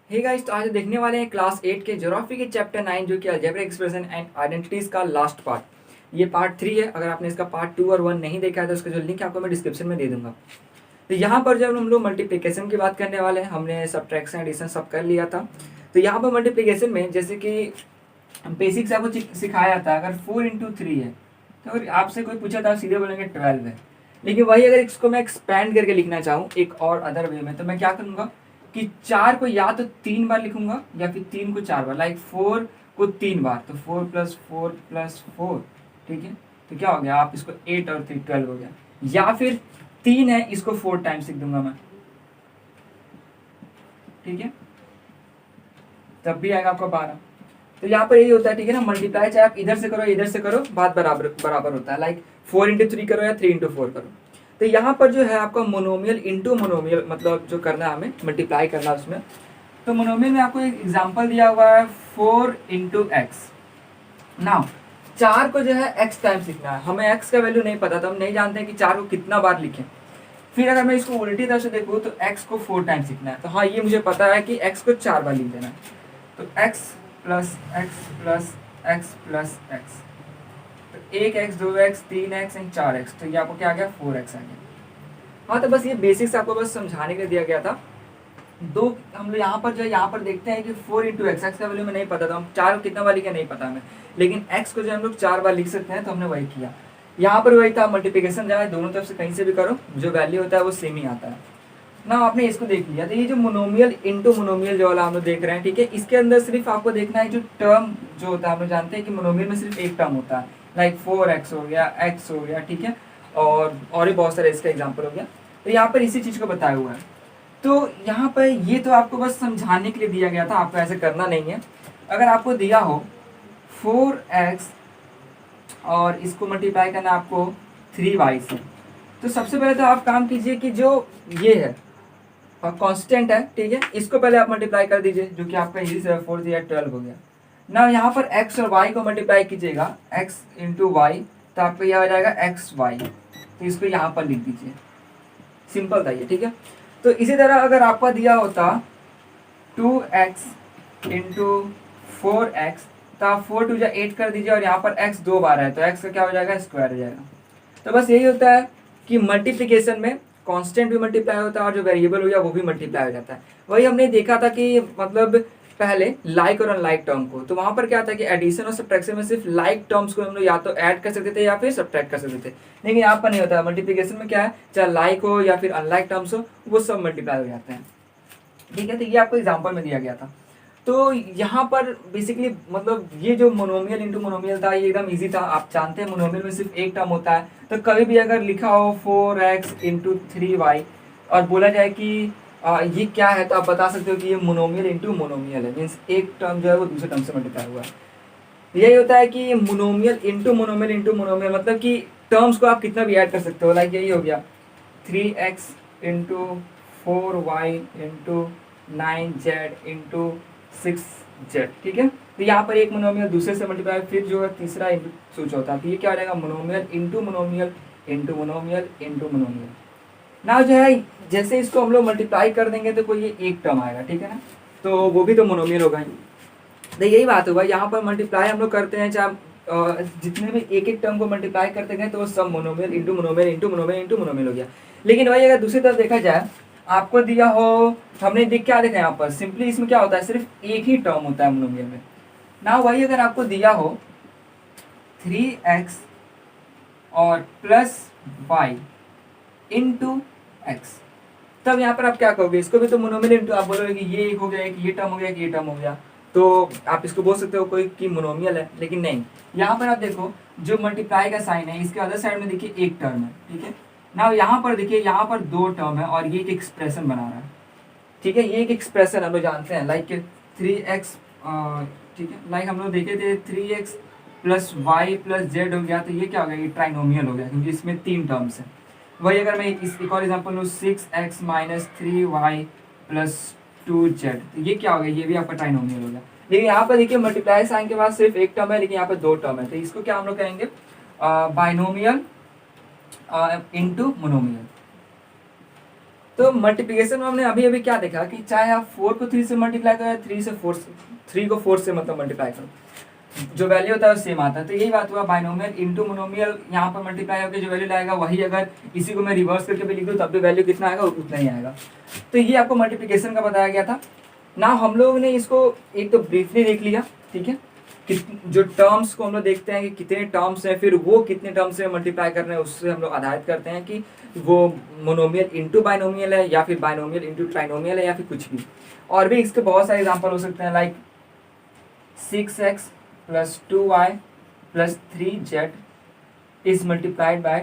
Hey guys, तो आज देखने वाले हैं क्लास 8 के ज्योग्राफी के चैप्टर 9 जो कि अलजेब्रिक एक्सप्रेशन एंड आइडेंटिटीज का लास्ट पार्ट। ये पार्ट 3 है। अगर आपने इसका पार्ट 2 और 1 नहीं देखा है तो उसका जो लिंक है आपको मैं डिस्क्रिप्शन में दे दूंगा। तो यहाँ पर जब हम लोग मल्टीप्लिकेशन की बात करने वाले हैं, हमने सब्ट्रैक्शन एडिशन सब कर लिया था। तो यहाँ पर मल्टीप्लिकेशन में जैसे कि बेसिक्स आपको सिखाया था, अगर 4 × 3 है तो अगर आपसे कोई पूछा था सीधे बोलेंगे 12 है। लेकिन वही अगर इसको मैं एक्सपैंड करके लिखना चाहूँ एक और अदर वे में, तो मैं क्या करूँगा कि 4 को या तो 3 बार लिखूंगा या फिर 3 को 4 बार, लाइक 4 को 3 बार, तो 4 + 4 + 4, ठीक है। तो क्या हो गया, आप इसको 8 और 3 12 हो गया। या फिर 3 है, इसको 4 टाइम्स लिख दूंगा मैं, ठीक है, तब भी आएगा आपका 12। तो यहाँ पर यही होता है, ठीक है ना, मल्टीप्लाई चाहे आप इधर से करो इधर से करो, बात बराबर बराबर होता है। लाइक 4 × 3 करो या 3 × 4 करो। तो यहाँ पर जो है आपका मोनोमियल इंटू मोनोमियल, मतलब जो करना है हमें मल्टीप्लाई करना है उसमें। तो मोनोमियल में आपको एक एग्जांपल दिया हुआ है 4 × x। नाउ 4 को जो है x टाइम्स लिखना है, हमें x का वैल्यू नहीं पता, तो हम नहीं जानते हैं कि 4 को कितना बार लिखें। फिर अगर मैं इसको उल्टी तरह से देखूँ तो x को 4 टाइम्स लिखना है, तो हाँ ये मुझे पता है कि x को 4 बार लिख देना है। तो x plus x plus x plus x, तो 1x 2x 3x and 4x, तो ये आपको क्या आ गया 4x आ गया। हाँ, तो बस ये बेसिक्स आपको बस समझाने के लिए दिया गया था। दो हम लोग यहाँ पर जो है यहाँ पर देखते हैं कि 4 × x का वैल्यू में नहीं पता था, हम 4 को कितना बार लिखे नहीं पता हमें, लेकिन x को जो हम लोग 4 बार लिख सकते हैं, तो हमने वही किया। यहाँ पर वही था, मल्टीप्लिकेशन जाए दोनों तरफ से कहीं से भी करो, जो वैल्यू होता है वो सेम ही आता है ना। आपने इसको देख लिया, तो ये जो मोनोमियल इंटू मोनोमियल जो वाला हम लोग देख रहे हैं, ठीक है, इसके अंदर सिर्फ आपको देखना है जो टर्म जो होता है, हम लोग जानते हैं कि मोनोमियल में सिर्फ एक टर्म होता है, लाइक 4x हो गया, x हो गया, ठीक है, और भी बहुत सारे इसका एग्जाम्पल हो गया। तो यहाँ पर इसी चीज़ को बताया हुआ है। तो यहाँ पर ये तो आपको बस समझाने के लिए दिया गया था, आपको ऐसे करना नहीं है। अगर आपको दिया हो 4x और इसको मल्टीप्लाई करना आपको 3y से, तो सबसे पहले तो आप काम कीजिए कि जो ये है कांस्टेंट है, ठीक है, इसको पहले आप मल्टीप्लाई कर दीजिए, जो कि आपका इजी से 4 या 12 हो गया ना। यहाँ पर x और y को मल्टीप्लाई कीजिएगा, x × y, तो आपको यह आ जाएगा xy, तो इसको यहाँ पर लिख दीजिए। सिंपल था ये, ठीक है। तो इसी तरह अगर आपका दिया होता 2x × 4x, तो आप 4 × 2 = 8 कर दीजिए, और यहाँ पर x 2 बार है, तो x का क्या हो जाएगा, स्क्वायर हो जाएगा। तो बस यही होता है कि मल्टीप्लिकेशन में कांस्टेंट भी मल्टीप्लाई होता है और जो वेरिएबल हो गया वो भी मल्टीप्लाई हो जाता है। वही हमने देखा था कि मतलब पहले लाइक और अनलाइक टर्म को, तो वहाँ पर क्या था कि एडिशन और सब्ट्रैक्शन में सिर्फ लाइक टर्म्स को हम लोग या तो ऐड कर सकते थे या फिर सब्ट्रैक्ट कर सकते थे, लेकिन यहाँ पर नहीं होता। मल्टीप्लिकेशन में क्या है, चाहे लाइक हो या फिर अनलाइक टर्म्स हो, वो सब मल्टीप्लाई हो जाते हैं, ठीक है। तो ये आपको एग्जाम्पल में दिया गया था। तो यहाँ पर बेसिकली मतलब ये जो मोनोमियल इंटू मोनोमियल था, ये एकदम इजी था। आप जानते हैं मोनोमियल में सिर्फ एक टर्म होता है, तो कभी भी अगर लिखा हो 4x × 3y और बोला जाए कि ये क्या है, तो आप बता सकते हो कि ये मोनोमियल इंटू मोनोमियल है, मीन्स एक टर्म जो है वो दूसरे टर्म से मल्टीप्लाई हुआ है। यही होता है कि मोनोमियल इंटू मोनोमियल मतलब कि टर्म्स को आप कितना भी ऐड कर सकते हो। लाइक यही हो गया 3x × 4y × 9z × 6z, ठीक है। तो यहाँ पर एक मोनोमियल दूसरे से मल्टीप्लाई, फिर जो है तीसरा सोच होता है, तो ये क्या हो जाएगा, monomial into monomial into monomial into monomial. ना जो है जैसे इसको हम लोग मल्टीप्लाई कर देंगे तो कोई ये एक टर्म आएगा, ठीक है ना, तो वो भी तो मोनोमियल होगा ही। तो यही बात होगा, यहाँ पर मल्टीप्लाई हम लोग करते हैं, चाहे जितने भी एक एक टर्म को मल्टीप्लाई करते गए तो वो सब monomial into monomial into monomial into monomial हो गया। लेकिन वही अगर दूसरी तरफ देखा जाए, आपको दिया हो, हमने क्या देखा यहाँ पर, सिंपली इसमें क्या होता है, सिर्फ एक ही टर्म होता है मोनोमियल में ना। वही अगर आपको दिया हो 3x और प्लस y इंटू एक्स, तब यहाँ पर आप क्या कहोगे, इसको भी तो मोनोमियल इंटू, आप बोलोगे कि ये एक हो गया, एक ये टर्म हो गया, एक ये टर्म हो गया, तो आप इसको बोल सकते हो कोई कि मोनोमियल है, लेकिन नहीं। यहाँ पर आप देखो जो मल्टीप्लाई का साइन है, इसके अदर साइड में देखिए एक टर्म है, ठीक है ना। यहाँ पर देखिए यहाँ पर दो टर्म है और ये एक एक्सप्रेशन बना रहा है, ठीक है। ये एक एक्सप्रेशन हम लोग जानते हैं, लाइक 3x, ठीक है, लाइक हम लोग देखे थे 3x + y + z हो गया, तो ये क्या हो गया, ये ट्राइनोमियल हो गया, क्योंकि इसमें 3 टर्म्स हैं। वही अगर मैं इस एक और एग्जाम्पल लूँ 6x - 3y + 2z, तो ये क्या हो गया, ये भी आपका ट्राइनोमियल हो गया। लेकिन यहाँ पर देखिए मल्टीप्लाई साइन के बाद सिर्फ एक टर्म है, लेकिन यहाँ पर दो टर्म है, तो इसको क्या हम लोग कहेंगे, बाइनोमियल इंटू मोनोमियल, तो मल्टीप्लिकेशन में हमने अभी अभी क्या देखा कि चाहे आप 4 को 3 से मल्टीप्लाई करो या 3 को 4 से मतलब मल्टीप्लाई करो, जो वैल्यू होता है वो सेम आता है। तो यही बात हुआ, बाइनोमियल इंटू मोनोमियल, यहाँ पर मल्टीप्लाई होकर जो वैल्यू लाएगा वही, अगर इसी को मैं रिवर्स करके भी लिख दूँ तब भी वैल्यू कितना आएगा, उतना ही आएगा। तो ये आपको मल्टीप्लिकेशन का बताया गया था ना। हम लोगों ने इसको एक तो ब्रीफली देख लिया, ठीक है, कि जो टर्म्स को हम लोग देखते हैं कि कितने टर्म्स हैं, फिर वो कितने टर्म्स से मल्टीप्लाई कर रहे हैं, उससे हम लोग आधारित करते हैं कि वो मोनोमियल इंटू बाइनोमियल है या फिर बाइनोमियल इंटू ट्राइनोमियल है या फिर कुछ भी। और भी इसके बहुत सारे एग्जाम्पल हो सकते हैं, like 6x plus 2y plus 3z is multiplied by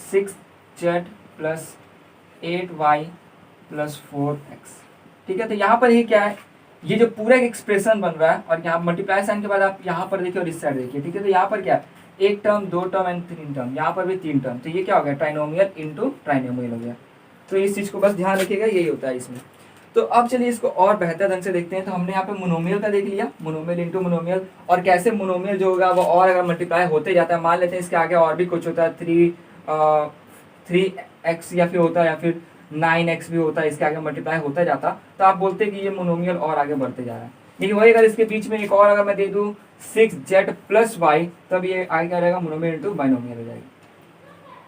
6z plus 8y plus 4x। ठीक है, तो यहाँ पर ये क्या है, ये जो पूरा एक एक्सप्रेशन बन रहा है और यहाँ मल्टीप्लाई साइन के बाद आप यहाँ पर देखिए और इस साइड देखिए, ठीक है, तो यहाँ पर क्या है, एक टर्म, दो टर्म एंड 3 टर्म, यहाँ पर भी 3 टर्म, तो ये क्या हो गया, ट्राइनोमियल इंटू ट्राइनोमियल हो गया। तो इस चीज़ को बस ध्यान रखिएगा, यही होता है इसमें। तो अब चलिए इसको और बेहतर ढंग से देखते हैं। तो हमने यहाँ पे मोनोमियल का देख लिया, मोनोमियल इंटू मोनोमियल, और कैसे मोनोमियल जो होगा वो और अगर मल्टीप्लाई होते जाता है, मान लेते हैं इसके आगे और भी कुछ होता है, 3x या फिर होता है, या फिर 9x भी होता है, इसके आगे मल्टीप्लाई होता जाता, तो आप बोलते हैं कि ये मोनोमियल और आगे बढ़ते जा रहा है। लेकिन वही अगर इसके बीच में एक और अगर मैं दे दूँ 6z प्लस वाई, तब ये आगे क्या रहेगा, मोनोमियल इंटू बाइनोमियल हो जाएगी।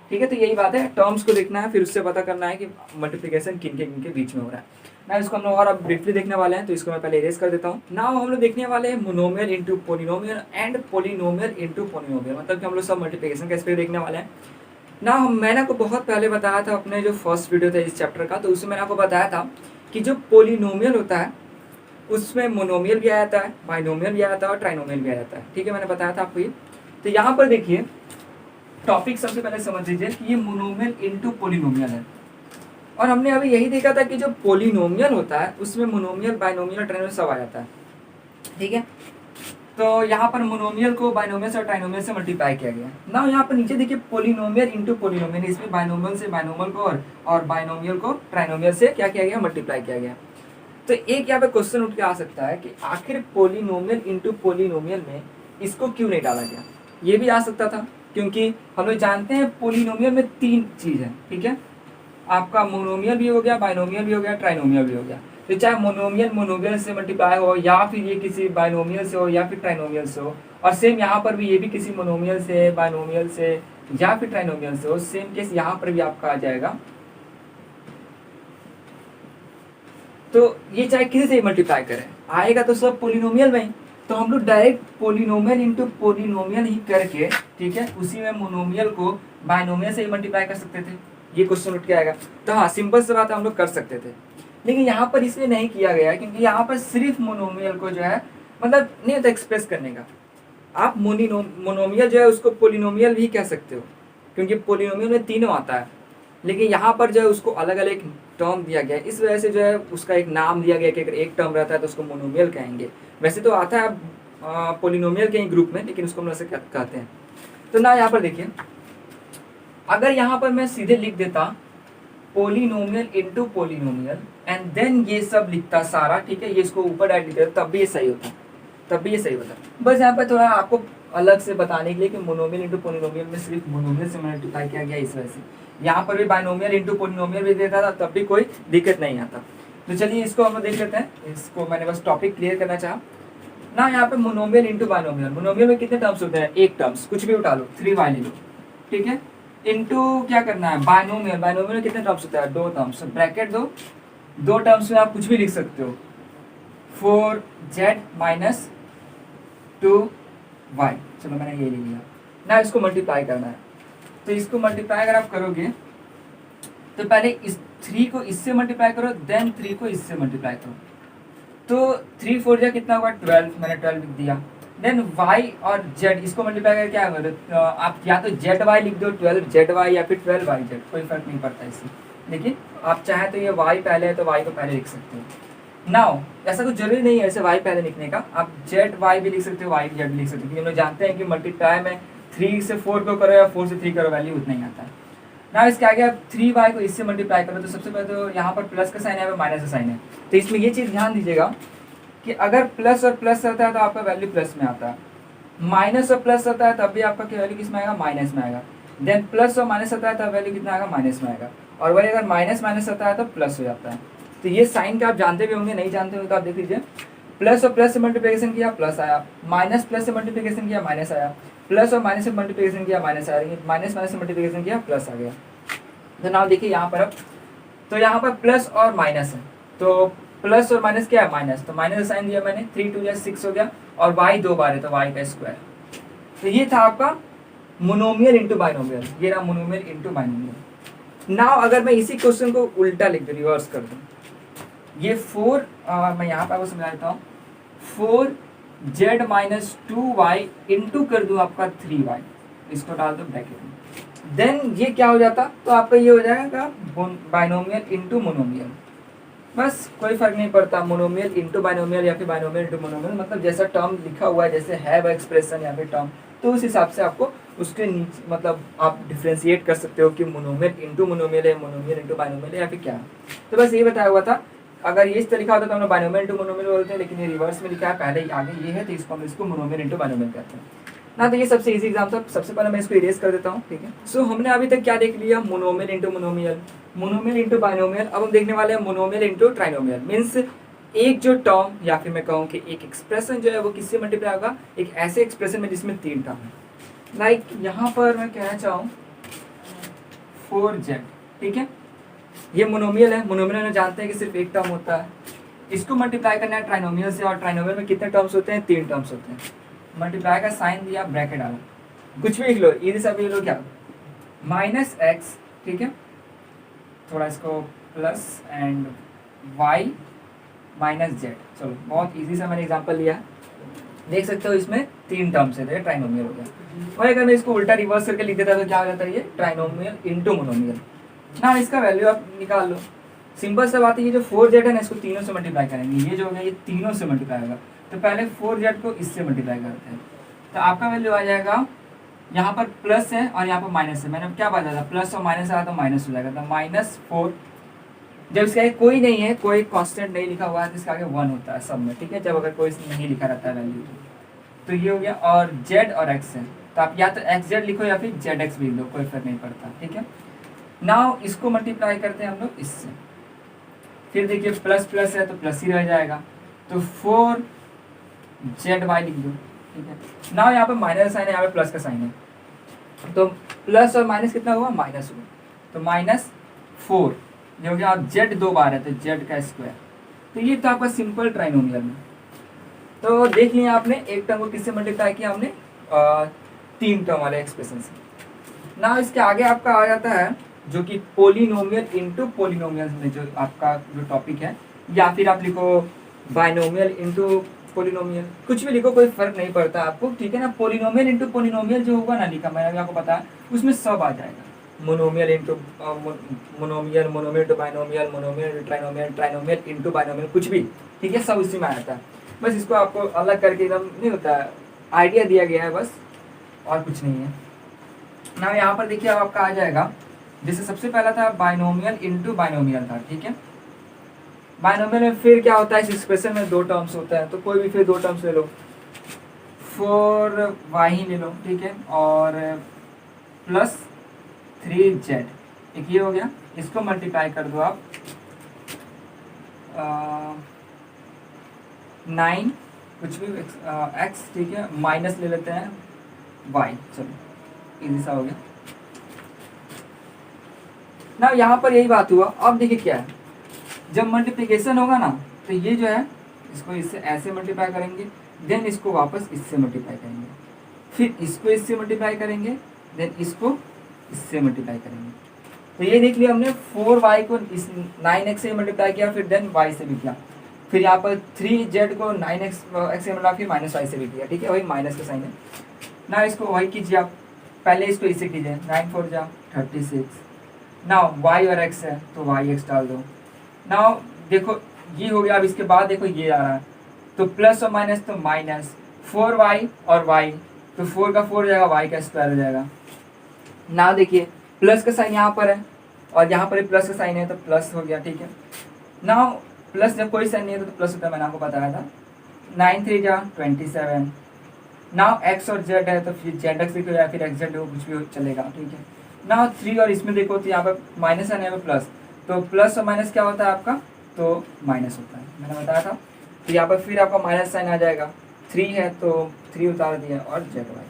ठीक है, तो यही बात है, टर्म्स को देखना है, फिर उससे पता करना है कि मल्टीप्लिकेशन किन के बीच में हो रहा है ना। इसको हम लोग और अब ब्रीफली देखने वाले हैं, तो इसको मैं पहले इरेज कर देता हूँ। नाउ हम लोग देखने वाले हैं monomial into polynomial and polynomial into polynomial, मतलब कि हम लोग सब मल्टीप्लिकेशन का स्पेस देखने वाले हैं ना। मैंने आपको बहुत पहले बताया था अपने जो फर्स्ट वीडियो था इस चैप्टर का, तो उसमें मैंने आपको बताया था कि जो पोलिनोमियल होता है उसमें मोनोमियल भी आ जाता है, बाइनोमियल भी आ जाता है और ट्राइनोमियल भी आ जाता है। ठीक है, मैंने बताया था आपको ये। तो यहाँ पर देखिए, टॉपिक सबसे पहले समझ लीजिए कि ये मोनोमियल इंटू पोलिनोमियल है, और हमने अभी यही देखा था कि जो पोलिनोमियल होता है उसमें मोनोमियल, बाइनोमियल, ट्राइनोमियल सब आ जाता है। ठीक है, तो यहाँ पर मोनोमियल को बाइनोमियल से और ट्राइनोमियल से मल्टीप्लाई किया गया ना। यहाँ पर नीचे देखिए पोलिनोमियल इंटू पोलिनोमियल, इसमें बाइनोमियल से बाइनोमियल को और बाइनोमियल को ट्राइनोमियल से क्या किया गया, मल्टीप्लाई किया गया। तो एक यहाँ पे क्वेश्चन उठ के आ सकता है कि आखिर पोलिनोमियल इंटू पोलिनोमियल में इसको क्यों नहीं डाला गया। ये भी आ सकता था, क्योंकि हम लोग जानते हैं पोलिनोमियल में 3 चीज़ है। ठीक है, आपका मोनोमियल भी हो गया, बाइनोमियल भी हो गया, ट्राइनोमियल भी हो गया। तो चाहे मोनोमियल मोनोमियल से मल्टीप्लाई हो, या फिर ये किसी बाइनोमियल से हो, या फिर ट्राइनोमियल से हो, और सेम यहाँ पर भी ये भी किसी मोनोमियल से, बाइनोमियल से या फिर ट्राइनोमियल से हो। सेम केस यहाँ पर भी आपका आ जाएगा। तो ये चाहे किसी से मल्टीप्लाई करें, आएगा तो सब पोलिनोमियल में ही। तो हम लोग डायरेक्ट पोलिनोमियल इंटू पोलिनोमियल ही करके, ठीक है, उसी में मोनोमियल को बाइनोमियल से ही मल्टीप्लाई कर सकते थे। ये क्वेश्चन उठ के आएगा, तो हाँ, सिंपल से बात हम लोग कर सकते थे, लेकिन यहाँ पर इसलिए नहीं किया गया क्योंकि यहाँ पर सिर्फ मोनोमियल को जो है मतलब नहीं होता एक्सप्रेस करने का। आप मोनोमियल जो है उसको पोलिनोमियल भी कह सकते हो, क्योंकि पोलिनोमियल में तीनों आता है, लेकिन यहाँ पर जो है उसको अलग अलग टर्म दिया गया है, इस वजह से जो है उसका एक नाम दिया गया कि अगर एक टर्म रहता है तो उसको मोनोमियल कहेंगे। वैसे तो आता है पोलिनोमियल के ग्रुप में, लेकिन उसको हम ऐसे कहते हैं। तो ना यहाँ पर देखिए, अगर यहाँ पर मैं सीधे लिख देता polynomial into polynomial and then ये सब लिखता सारा, ठीक है, ये इसको ऊपर डायरेक्ट लिख देता, तब भी ये सही होता, तब भी ये सही होता। बस यहाँ पर थोड़ा आपको अलग से बताने के लिए कि मोनोमियल इंटू पोलिनोमियल में सिर्फ मोनोमियल से मल्टीप्लाई किया गया, इस वजह से। यहाँ पर भी बाइनोमियल इंटू पोलिनोमियल भी देता था, तब भी कोई दिक्कत नहीं आता। तो चलिए इसको हम देख लेते हैं। इसको मैंने बस टॉपिक क्लियर करना चाहा ना। यहाँ पे मोनोमियल इंटू बाइनोमियल, मोनोमियल में कितने टर्म्स होते हैं, एक टर्म्स, कुछ भी उठा लो, 3y ले लो, ठीक है, इंटू क्या करना है बाइनोमियल, बाइनोमियल में कितने टर्म्स होता है, 2 टर्म्स, ब्रैकेट दो टर्म्स में आप कुछ भी लिख सकते हो, 4z माइनस 2y। चलो मैंने ये ले लिया ना। इसको मल्टीप्लाई करना है, तो इसको मल्टीप्लाई अगर आप करोगे तो पहले इस 3 को इससे मल्टीप्लाई करो, देन 3 को इससे मल्टीप्लाई करो, तो 3 4 जा कितना होगा 12, मैंने 12 लिख दिया। देन y और z इसको मल्टीप्लाई करके क्या होगा, आप या तो zy लिख दो 12zy या फिर 12yz, कोई फर्क नहीं पड़ता इससे। लेकिन आप चाहे तो ये y पहले है तो y को पहले लिख सकते हो। नाउ ऐसा कुछ जरूरी नहीं है ऐसे y पहले लिखने का, आप zy भी लिख सकते हो, y z भी लिख सकते हो, क्योंकि हम लोग जानते हैं कि मल्टीप्लाई में 3 से 4 को करो या 4 से 3 करो, वैल्यू उतना ही आता है ना। इसके आगे आप 3y को इससे मल्टीप्लाई करो, तो सबसे पहले तो यहाँ पर प्लस का साइन है, माइनस का साइन है। तो इसमें ये चीज़ ध्यान दीजिएगा कि अगर प्लस और प्लस रहता है तो आपका वैल्यू प्लस में आता है, माइनस और प्लस रहता है तब भी आपका क्या वैल्यू किस में आएगा, माइनस में आएगा। देन प्लस और माइनस रहता है तब वैल्यू कितना आएगा, माइनस में आएगा। और वही अगर माइनस माइनस होता है तो प्लस हो जाता है। तो ये साइन का आप जानते भी होंगे, नहीं जानते होंगे तो आप देख लीजिए, प्लस और प्लस से मल्टीप्लिकेशन किया प्लस आया, माइनस प्लस से मल्टीप्लिकेशन किया माइनस आया, प्लस और माइनस से मल्टीप्लिकेशन किया माइनस आया, माइनस माइनस से मल्टीप्लिकेशन किया प्लस आ गया। तो नाउ देखिए यहाँ पर अब, तो यहाँ पर प्लस और माइनस है, तो प्लस और माइनस क्या है माइनस, तो माइनस साइन दिया मैंने, 3 2 या 6 हो गया, और y 2 बार है तो y का स्क्वायर। तो ये था आपका मोनोमियल इंटू बाइनोमियल, ये रहा मोनोमियल इंटू बाइनोमियल। नाउ अगर मैं इसी क्वेश्चन को उल्टा लिख दूँ, रिवर्स कर दूँ, ये 4 मैं यहाँ पर आपको समझा देता हूँ, 4z माइनस 2y इंटू कर दूँ आपका 3y, इसको डाल दो ब्रैकेट में, देन ये क्या हो जाता, तो आपका ये हो जाएगा बाइनोमियल इंटू मोनोमियल। बस कोई फर्क नहीं पड़ता, मोनोमियल इंटू बाइनोमियल या फिर बाइनोमियल इंटू मोनोमियल, मतलब जैसा टर्म लिखा हुआ है, जैसे है वो एक्सप्रेशन या फिर टर्म, तो उस हिसाब से आपको उसके नीचे मतलब आप डिफ्रेंशिएट कर सकते हो कि मोनोमियल इंटू मोनोमियल है, मोनोमियल इंटू बाइनोमियल है या फिर क्या है। तो बस ये बताया हुआ था। अगर ये इस तरह लिखा होता तो हम लोग बाइनोमियल इंटू मोनोमियल बोलते हैं, लेकिन ये रिवर्स में लिखा है, पहले आगे ये है, तो इसको हम इसको मोनोमियल इंटू बाइनोमियल कहते हैं ना। तो ये सबसे इजी एग्जाम था, सबसे पहले मैं इसको इरेज कर देता हूँ, ठीक है। सो हमने अभी तक क्या देख लिया, monomial into monomial, monomial into binomial. अब हम देखने वाले हैं मोनोमियल इंटू ट्राइनोमियल, मीन्स एक जो टर्म या फिर मैं कहूँ कि एक एक्सप्रेशन जो है वो किससे मल्टीप्लाई होगा, एक ऐसे एक्सप्रेशन में जिसमें 3 टर्म है। लाइक यहाँ पर मैं कहना चाहूँ 4z, ठीक है, ये मोनोमियल है, मोनोमियल में जानते हैं कि सिर्फ एक टर्म होता है, इसको मल्टीप्लाई करना है ट्राइनोमियल से, और ट्राइनोमियल में कितने टर्म्स होते हैं, 3 टर्म्स होते हैं। मल्टीप्लाई का साइन दिया, ब्रैकेट डाला, कुछ भी लिख लो, ये सब लिख लो, क्या माइनस एक्स, ठीक है, थोड़ा इसको plus and y minus Z. चलो बहुत इजी सा मैंने एग्जांपल लिया, देख सकते हो इसमें 3 टर्म्स है, तो ये ट्राइनोमियल हो गया। और अगर मैं इसको उल्टा रिवर्स करके लिख देता तो क्या हो जाता है, ये ट्राइनोमियल इंटू मोनोमियल ना। इसका वैल्यू आप निकाल लो, सिंपल सा बात है, ये जो 4z है ना, इसको तीनों से मल्टीप्लाई करेंगे, ये जो हो गया ये तीनों से मल्टीप्लाई होगा, तो पहले 4z को इससे मल्टीप्लाई करते हैं, तो आपका वैल्यू आ जाएगा, यहाँ पर प्लस है और यहाँ पर माइनस है, मैंने क्या बताया था, प्लस और माइनस आया तो माइनस हो जाएगा, तो -4। जब इसका आगे कोई नहीं है, कोई कांस्टेंट नहीं लिखा हुआ है, तो इसका आगे 1 होता है सब में, ठीक है, जब अगर कोई नहीं लिखा रहता है वैल्यू तो ये हो गया। और z और x है, तो आप या तो xz लिखो या फिर zx भी लिख लो, कोई फर्क नहीं पड़ता, ठीक है। नाउ इसको मल्टीप्लाई करते हैं हम लोग इससे, फिर देखिए प्लस प्लस है तो प्लस ही रह जाएगा, तो 4zy लिख दो, ठीक है। नाउ यहाँ पे माइनस साइन है, यहाँ पे प्लस का साइन है, तो प्लस और माइनस कितना हुआ, माइनस हुआ, तो -4 ये हो गया। आप z 2 बार है तो z का स्क्वायर। तो ये तो आपका सिंपल ट्राइनोमियल में। तो देख लिया आपने, एक टर्म को किससे मल्टीप्लाई किया हमने, 3 टर्म वाले एक्सप्रेशन से। ना इसके आगे आपका आ जाता है जो कि पोलिनोमियल इंटू पोलिनोमियल में जो आपका जो टॉपिक है, या फिर आप लिखो बाइनोमियल इंटू पोलिनोमियल, कुछ भी लिखो, कोई फर्क नहीं पड़ता आपको, ठीक है ना। पोलिनोमियल इंटू पोलिनोमियल जो होगा ना, लिखा मैंने अभी आपको पता है, उसमें सब आ जाएगा, monomial into monomial, monomial into binomial, monomial into trinomial, trinomial into binomial, कुछ भी, ठीक है, सब उसी में आ जाता है। बस इसको आपको अलग करके एकदम नहीं होता है, आइडिया दिया गया है बस, और कुछ नहीं है ना। यहाँ पर देखिए अब आपका आ जाएगा, जैसे सबसे पहला था बाइनोमियल इंटू बाइनोमियल था, ठीक है। बाइनोमियल में फिर क्या होता है, इस एक्सप्रेशन में 2 टर्म्स होता है, तो कोई भी फिर 2 टर्म्स ले लो, 4y ही ले लो, ठीक है, और प्लस 3z, एक ये हो गया, इसको मल्टीप्लाई कर दो आप 9 कुछ भी x, ठीक है, माइनस ले लेते हैं y, चलो इजी सा हो गया ना। यहाँ पर यही बात हुआ। अब देखिए क्या है, जब मल्टीप्लिकेशन होगा ना, तो ये जो है इसको इससे ऐसे मल्टीप्लाई करेंगे, देन इसको वापस इससे मल्टीप्लाई करेंगे, फिर इसको इससे मल्टीप्लाई करेंगे, देन इसको इससे मल्टीप्लाई करेंगे। तो ये देख लिया हमने, 4y को इस 9x से मल्टीप्लाई किया, फिर देन y से भी किया, फिर यहाँ पर 3z को 9x से मल्टीप्लाई फिर -y से भी किया, ठीक है, वही माइनस का साइन है ना। इसको वही कीजिए आप, पहले इसको इसे कीजिए, 9 4 जा 36, नाउ y और x है तो yx डाल दो। नाउ देखो ये हो गया। अब इसके बाद देखो ये आ रहा है, तो प्लस और माइनस तो माइनस, 4y और y, तो 4 का 4 हो जाएगा, y का स्क्वायर हो जाएगा। ना देखिए प्लस का साइन यहाँ पर है और यहाँ पर प्लस का साइन है, तो प्लस हो गया, ठीक है। नाउ प्लस जब कोई साइन नहीं है तो प्लस होता है, मैंने आपको बताया था। 9 3 जा 27। नाउ x और z है तो फिर z x लिखो या फिर x z लिखो, कुछ भी चलेगा, ठीक है। ना 3 और इसमें देखो तो यहाँ पर माइनस है, यहाँ पर प्लस, तो प्लस और माइनस क्या होता है आपका, तो माइनस होता है, मैंने बताया था। तो यहाँ पर फिर आपका माइनस साइन आ जाएगा, 3 है तो 3 उतार दिया और जेड वाई।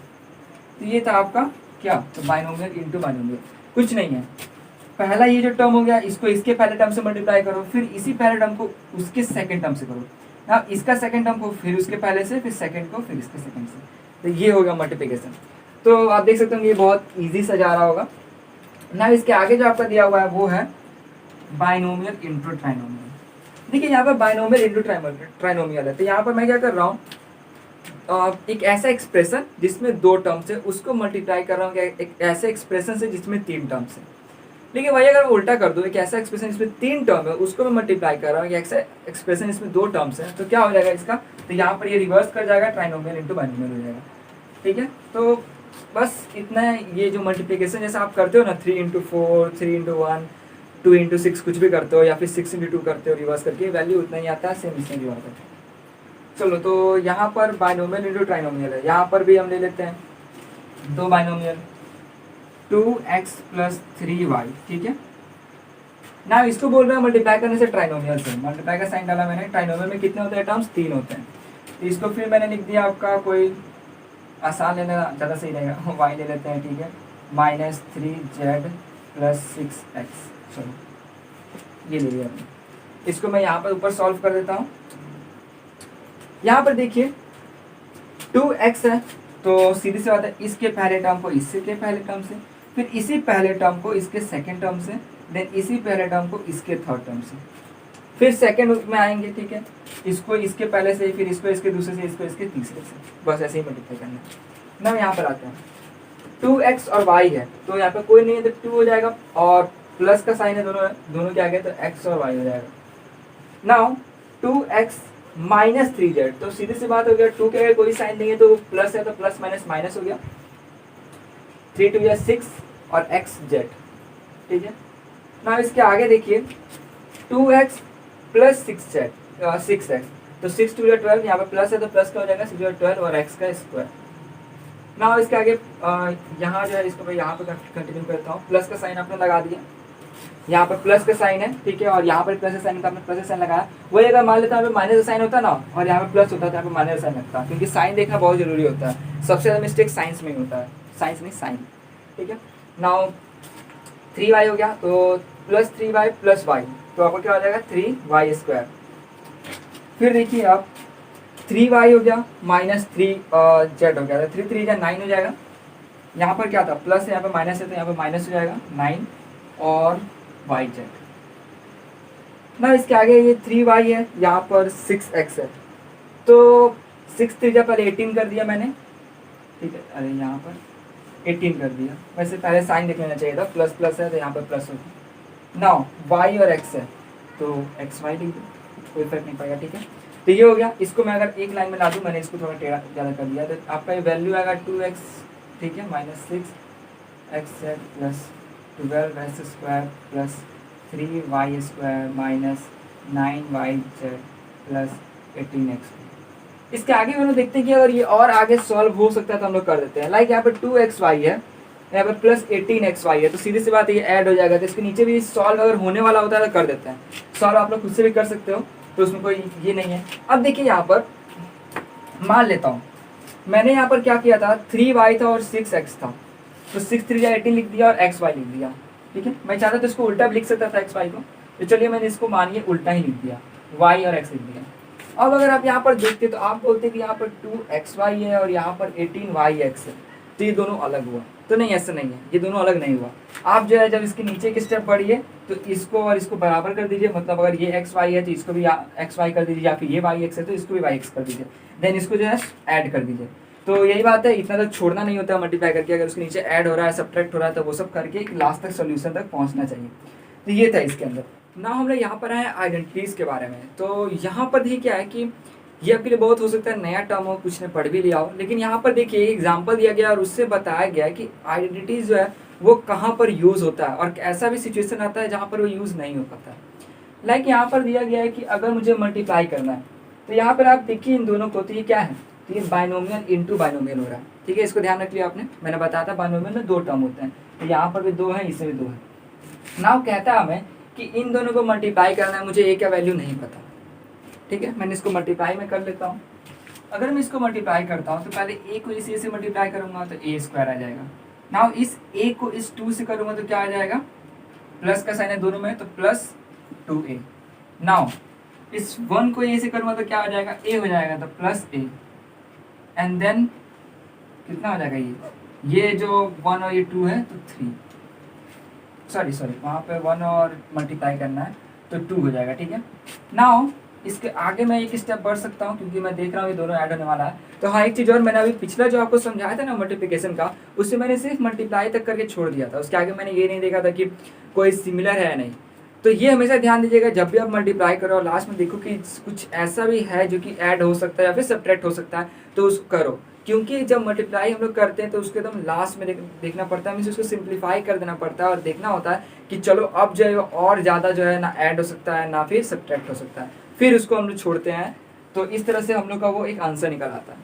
तो ये था आपका क्या, तो बाइनोमियल इंटू बाइनोमियल, कुछ नहीं है। पहला ये जो टर्म हो गया, इसको इसके पहले टर्म से मल्टीप्लाई करो, फिर इसी पहले टर्म को उसके सेकंड टर्म से करो, ना इसका सेकंड टर्म को फिर उसके पहले से, फिर सेकंड को फिर इसके सेकंड से, तो ये हो गया मल्टीप्लिकेशन। तो आप देख सकते हो ये बहुत ईजी सा जा रहा होगा ना। इसके आगे जो आपका दिया हुआ है वो है बाइनोमियल इंटू ट्राइनोमियल। देखिए यहाँ पर बाइनोमियल इंटू ट्राइनोमियल है, तो यहाँ पर मैं क्या कर रहा हूँ, एक ऐसा एक्सप्रेशन जिसमें 2 टर्म्स है उसको मल्टीप्लाई कर रहा हूँ एक ऐसे एक्सप्रेशन से जिसमें 3 टर्म्स है। लेकिन वही अगर उल्टा कर दो, एक ऐसा एक्सप्रेशन जिसमें 3 टर्म है उसको मैं मल्टीप्लाई कर रहा हूँ, एक ऐसा एक्सप्रेशन जिसमें 2 टर्म्स है, तो क्या हो जाएगा इसका, तो यहाँ पर ये रिवर्स कर जाएगा, ट्राइनोमियल इंटू बाइनोमियल हो जाएगा। ठीक है, तो बस इतना है। ये जो मल्टीप्लिकेशन जैसे आप करते हो ना, 3 इंटू 4, 3 इंटू 1, 2 इंटू 6 कुछ भी करते हो, या फिर 6 इंटू 2 करते हो रिवर्स करके, वैल्यू उतना ही आता है, सेम इसमें भी आता है। चलो, तो यहाँ पर बाइनोमियल इंटू ट्राइनोमियल है, यहाँ पर भी हम ले लेते हैं 2 बाइनोमियल, 2x प्लस 3y। ठीक है ना, इसको बोल रहे हैं मल्टीप्लाई करने से ट्राइनोमियल से, मल्टीप्लाई का साइन डाला मैंने। ट्राइनोमियल में कितने होते हैं टर्म्स, 3 होते हैं, तो इसको फिर मैंने लिख दिया आपका, कोई आसान लेना ज़्यादा सही रहेगा, y ले लेते हैं। ठीक है, -3z प्लस 6x। चलो ये ले लिया मैंने, इसको मैं यहाँ पर ऊपर सॉल्व कर देता हूँ। यहाँ पर देखिए 2x है, तो सीधी सी बात है, इसके पहले टर्म को इससे के पहले टर्म से, फिर इसी पहले टर्म को इसके सेकंड टर्म से, देन इसी पहले टर्म को इसके थर्ड टर्म से, फिर सेकंड में आएंगे। ठीक है, इसको इसके पहले से, फिर इसको इसके दूसरे से, इसको इसके तीसरे से, बस ऐसे ही मल्टीप्लाई करना है ना। यहाँ पर आते हैं 2x और y है, तो यहाँ पे कोई नहीं है तो 2 हो जाएगा, और प्लस का साइन है, दोनों क्या आ गया, तो x और y हो जाएगा। नाउ 2x माइनस 3z, तो सीधी सी बात हो गया, 2 के अगर कोई साइन नहीं है तो प्लस है, तो प्लस माइनस माइनस हो गया, 3 2 या 6 और x z। ठीक है ना, इसके आगे देखिए 2x प्लस 6x, तो 6 2 या 12, यहाँ पे प्लस है तो प्लस का हो जाएगा 6 और 12 और x का स्क्वायर। ना इसके आगे यहाँ जो है, इसको मैं यहाँ पे कंटिन्यू करता हूँ, प्लस का साइन आपने लगा दिया, यहाँ पर प्लस का साइन है। ठीक है, और यहाँ पर प्लस का साइन होता है, आपने प्लस का साइन लगाया। वही अगर मान लेता है माइनस का साइन होता ना, और यहाँ पर प्लस होता है, तो यहाँ पर माइनस का साइन लगता है, क्योंकि साइन देखना बहुत जरूरी होता है। सबसे ज़्यादा मिस्टेक साइंस में ही होता है, साइंस नहीं साइन। ठीक है, नाउ 3y हो गया, तो प्लस 3y प्लस y, तो आपको क्या हो जाएगा 3y स्क्वायर। फिर देखिए आप 3y हो गया माइनस 3z हो गया, 3 3 9 हो जाएगा। यहाँ पर क्या था, प्लस है, यहाँ पर माइनस है, तो यहाँ पर माइनस हो जाएगा 9 और yz ना। इसके आगे ये 3y है, यहाँ पर 6x है, तो 6 3 पहले 18 कर दिया मैंने। ठीक है, अरे यहाँ पर 18 कर दिया, वैसे पहले साइन देख लेना चाहिए था, प्लस प्लस है तो यहाँ पर प्लस होगा। नाउ y और x है, तो xy लिख दो, कोई फर्क नहीं पड़ेगा। ठीक है, तो ये हो गया। इसको मैं अगर एक लाइन में ला दूँ, मैंने इसको थोड़ा टेढ़ा ज़्यादा कर दिया, तो आपका ये वैल्यू आएगा 2x। ठीक है, minus 6x plus 12x square plus 3y square minus 9yz plus 18x। इसके आगे हम लोग देखते हैं कि अगर ये और आगे सॉल्व हो सकता है तो हम लोग कर देते हैं। लाइक यहाँ पर 2xy है, यहाँ पर प्लस 18xy है, तो सीधी सी बात है ये ऐड हो जाएगा, तो इसके नीचे भी सॉल्व अगर होने वाला होता है तो कर देते हैं। सॉल्व आप लोग खुद से भी कर सकते हो, तो उसमें कोई ये नहीं है। अब देखिए यहाँ पर मान लेता हूँ, मैंने यहाँ पर क्या किया था, 3y था और 6x था, तो 6 3 18 लिख दिया और xy लिख दिया। ठीक है, मैं चाहता तो इसको उल्टा भी लिख सकता था xy को, तो चलिए मैंने इसको मानिए उल्टा ही लिख दिया, y और x लिख दिया। अब अगर आप यहाँ पर देखते तो आप बोलते कि यहाँ पर 2xy है और यहाँ पर 18yx है, तो ये दोनों अलग हुआ, तो नहीं, ऐसा नहीं है, ये दोनों अलग नहीं हुआ। आप जो है जब इसके नीचे एक स्टेप बढ़िए तो इसको और इसको बराबर कर दीजिए, मतलब अगर ये xy है तो इसको भी xy कर दीजिए, या फिर ये yx है तो इसको भी yx कर दीजिए, देन इसको जो है ऐड कर दीजिए। तो यही बात है, इतना तक छोड़ना नहीं होता मल्टीप्लाई करके, अगर उसके नीचे ऐड हो रहा है, सब्ट्रैक्ट हो रहा है, तो वो सब करके लास्ट तक सोल्यूशन तक पहुँचना चाहिए। तो ये था इसके अंदर ना। हम लोग यहाँ पर आए आइडेंटिटीज़ के बारे में, तो यहाँ पर देखिए क्या है कि ये आपके लिए बहुत हो सकता है नया टर्म हो, कुछ ने पढ़ भी लिया हो, लेकिन यहाँ पर देखिए एग्जाम्पल दिया गया और उससे बताया गया कि आइडेंटिटीज़ जो है वो कहाँ पर यूज़ होता है, और ऐसा भी सिचुएशन आता है जहाँ पर वो यूज़ नहीं हो पाता है। लाइक यहाँ पर दिया गया है कि अगर मुझे मल्टीप्लाई करना है, तो यहाँ पर आप देखिए इन दोनों को, तो ये क्या है, तो ये बाइनोमियल इंटू बाइनोमियल हो रहा है। ठीक है, इसको ध्यान रख लिया आपने, मैंने बताया था बाइनोमियल में 2 टर्म होते हैं, तो यहाँ पर भी 2 है, इसमें भी 2 है। नाउ कहता है हमें कि इन दोनों को मल्टीप्लाई करना है, मुझे ए का वैल्यू नहीं पता, ठीक है। मैंने इसको मल्टीप्लाई में कर लेता हूँ। अगर मैं इसको मल्टीप्लाई करता हूँ तो पहले ए को इस ए से मल्टीप्लाई करूंगा तो ए स्क्वायर आ जाएगा। नाउ इस ए को इस 2 से करूंगा तो क्या आ जाएगा, प्लस का साइन है दोनों में तो प्लस 2a। नाउ इस 1 को ए से करूंगा तो क्या हो जाएगा, ए हो जाएगा तो प्लस ए, एंड देन कितना हो जाएगा, ये जो 1 और ये 2 है तो 3, सॉरी वहाँ पे 1 और मल्टीप्लाई करना है तो 2 हो जाएगा, ठीक है। नाउ इसके आगे मैं एक स्टेप बढ़ सकता हूँ क्योंकि मैं देख रहा हूँ ये दोनों ऐड होने वाला है। तो हाँ, एक चीज़ और, मैंने अभी पिछला जो आपको समझाया था ना मल्टीप्लिकेशन का, उससे मैंने सिर्फ मल्टीप्लाई तक करके छोड़ दिया था, उसके आगे मैंने ये नहीं देखा था कि कोई सिमिलर है या नहीं। तो ये हमेशा ध्यान दीजिएगा जब भी आप मल्टीप्लाई करो और लास्ट में देखो कि कुछ ऐसा भी है जो कि ऐड हो सकता है या फिर सब्ट्रैक्ट हो सकता है तो उसको करो, क्योंकि जब मल्टीप्लाई हम लोग करते हैं तो उसके एकदम लास्ट में देखना पड़ता है, मीन्स उसको सिंप्लीफाई कर देना पड़ता है और देखना होता है कि चलो अब जो है और ज़्यादा जो है ना ऐड हो सकता है ना फिर सब्ट्रैक्ट हो सकता है, फिर उसको हम लोग छोड़ते हैं। तो इस तरह से हम लोग का वो एक आंसर निकल आता है।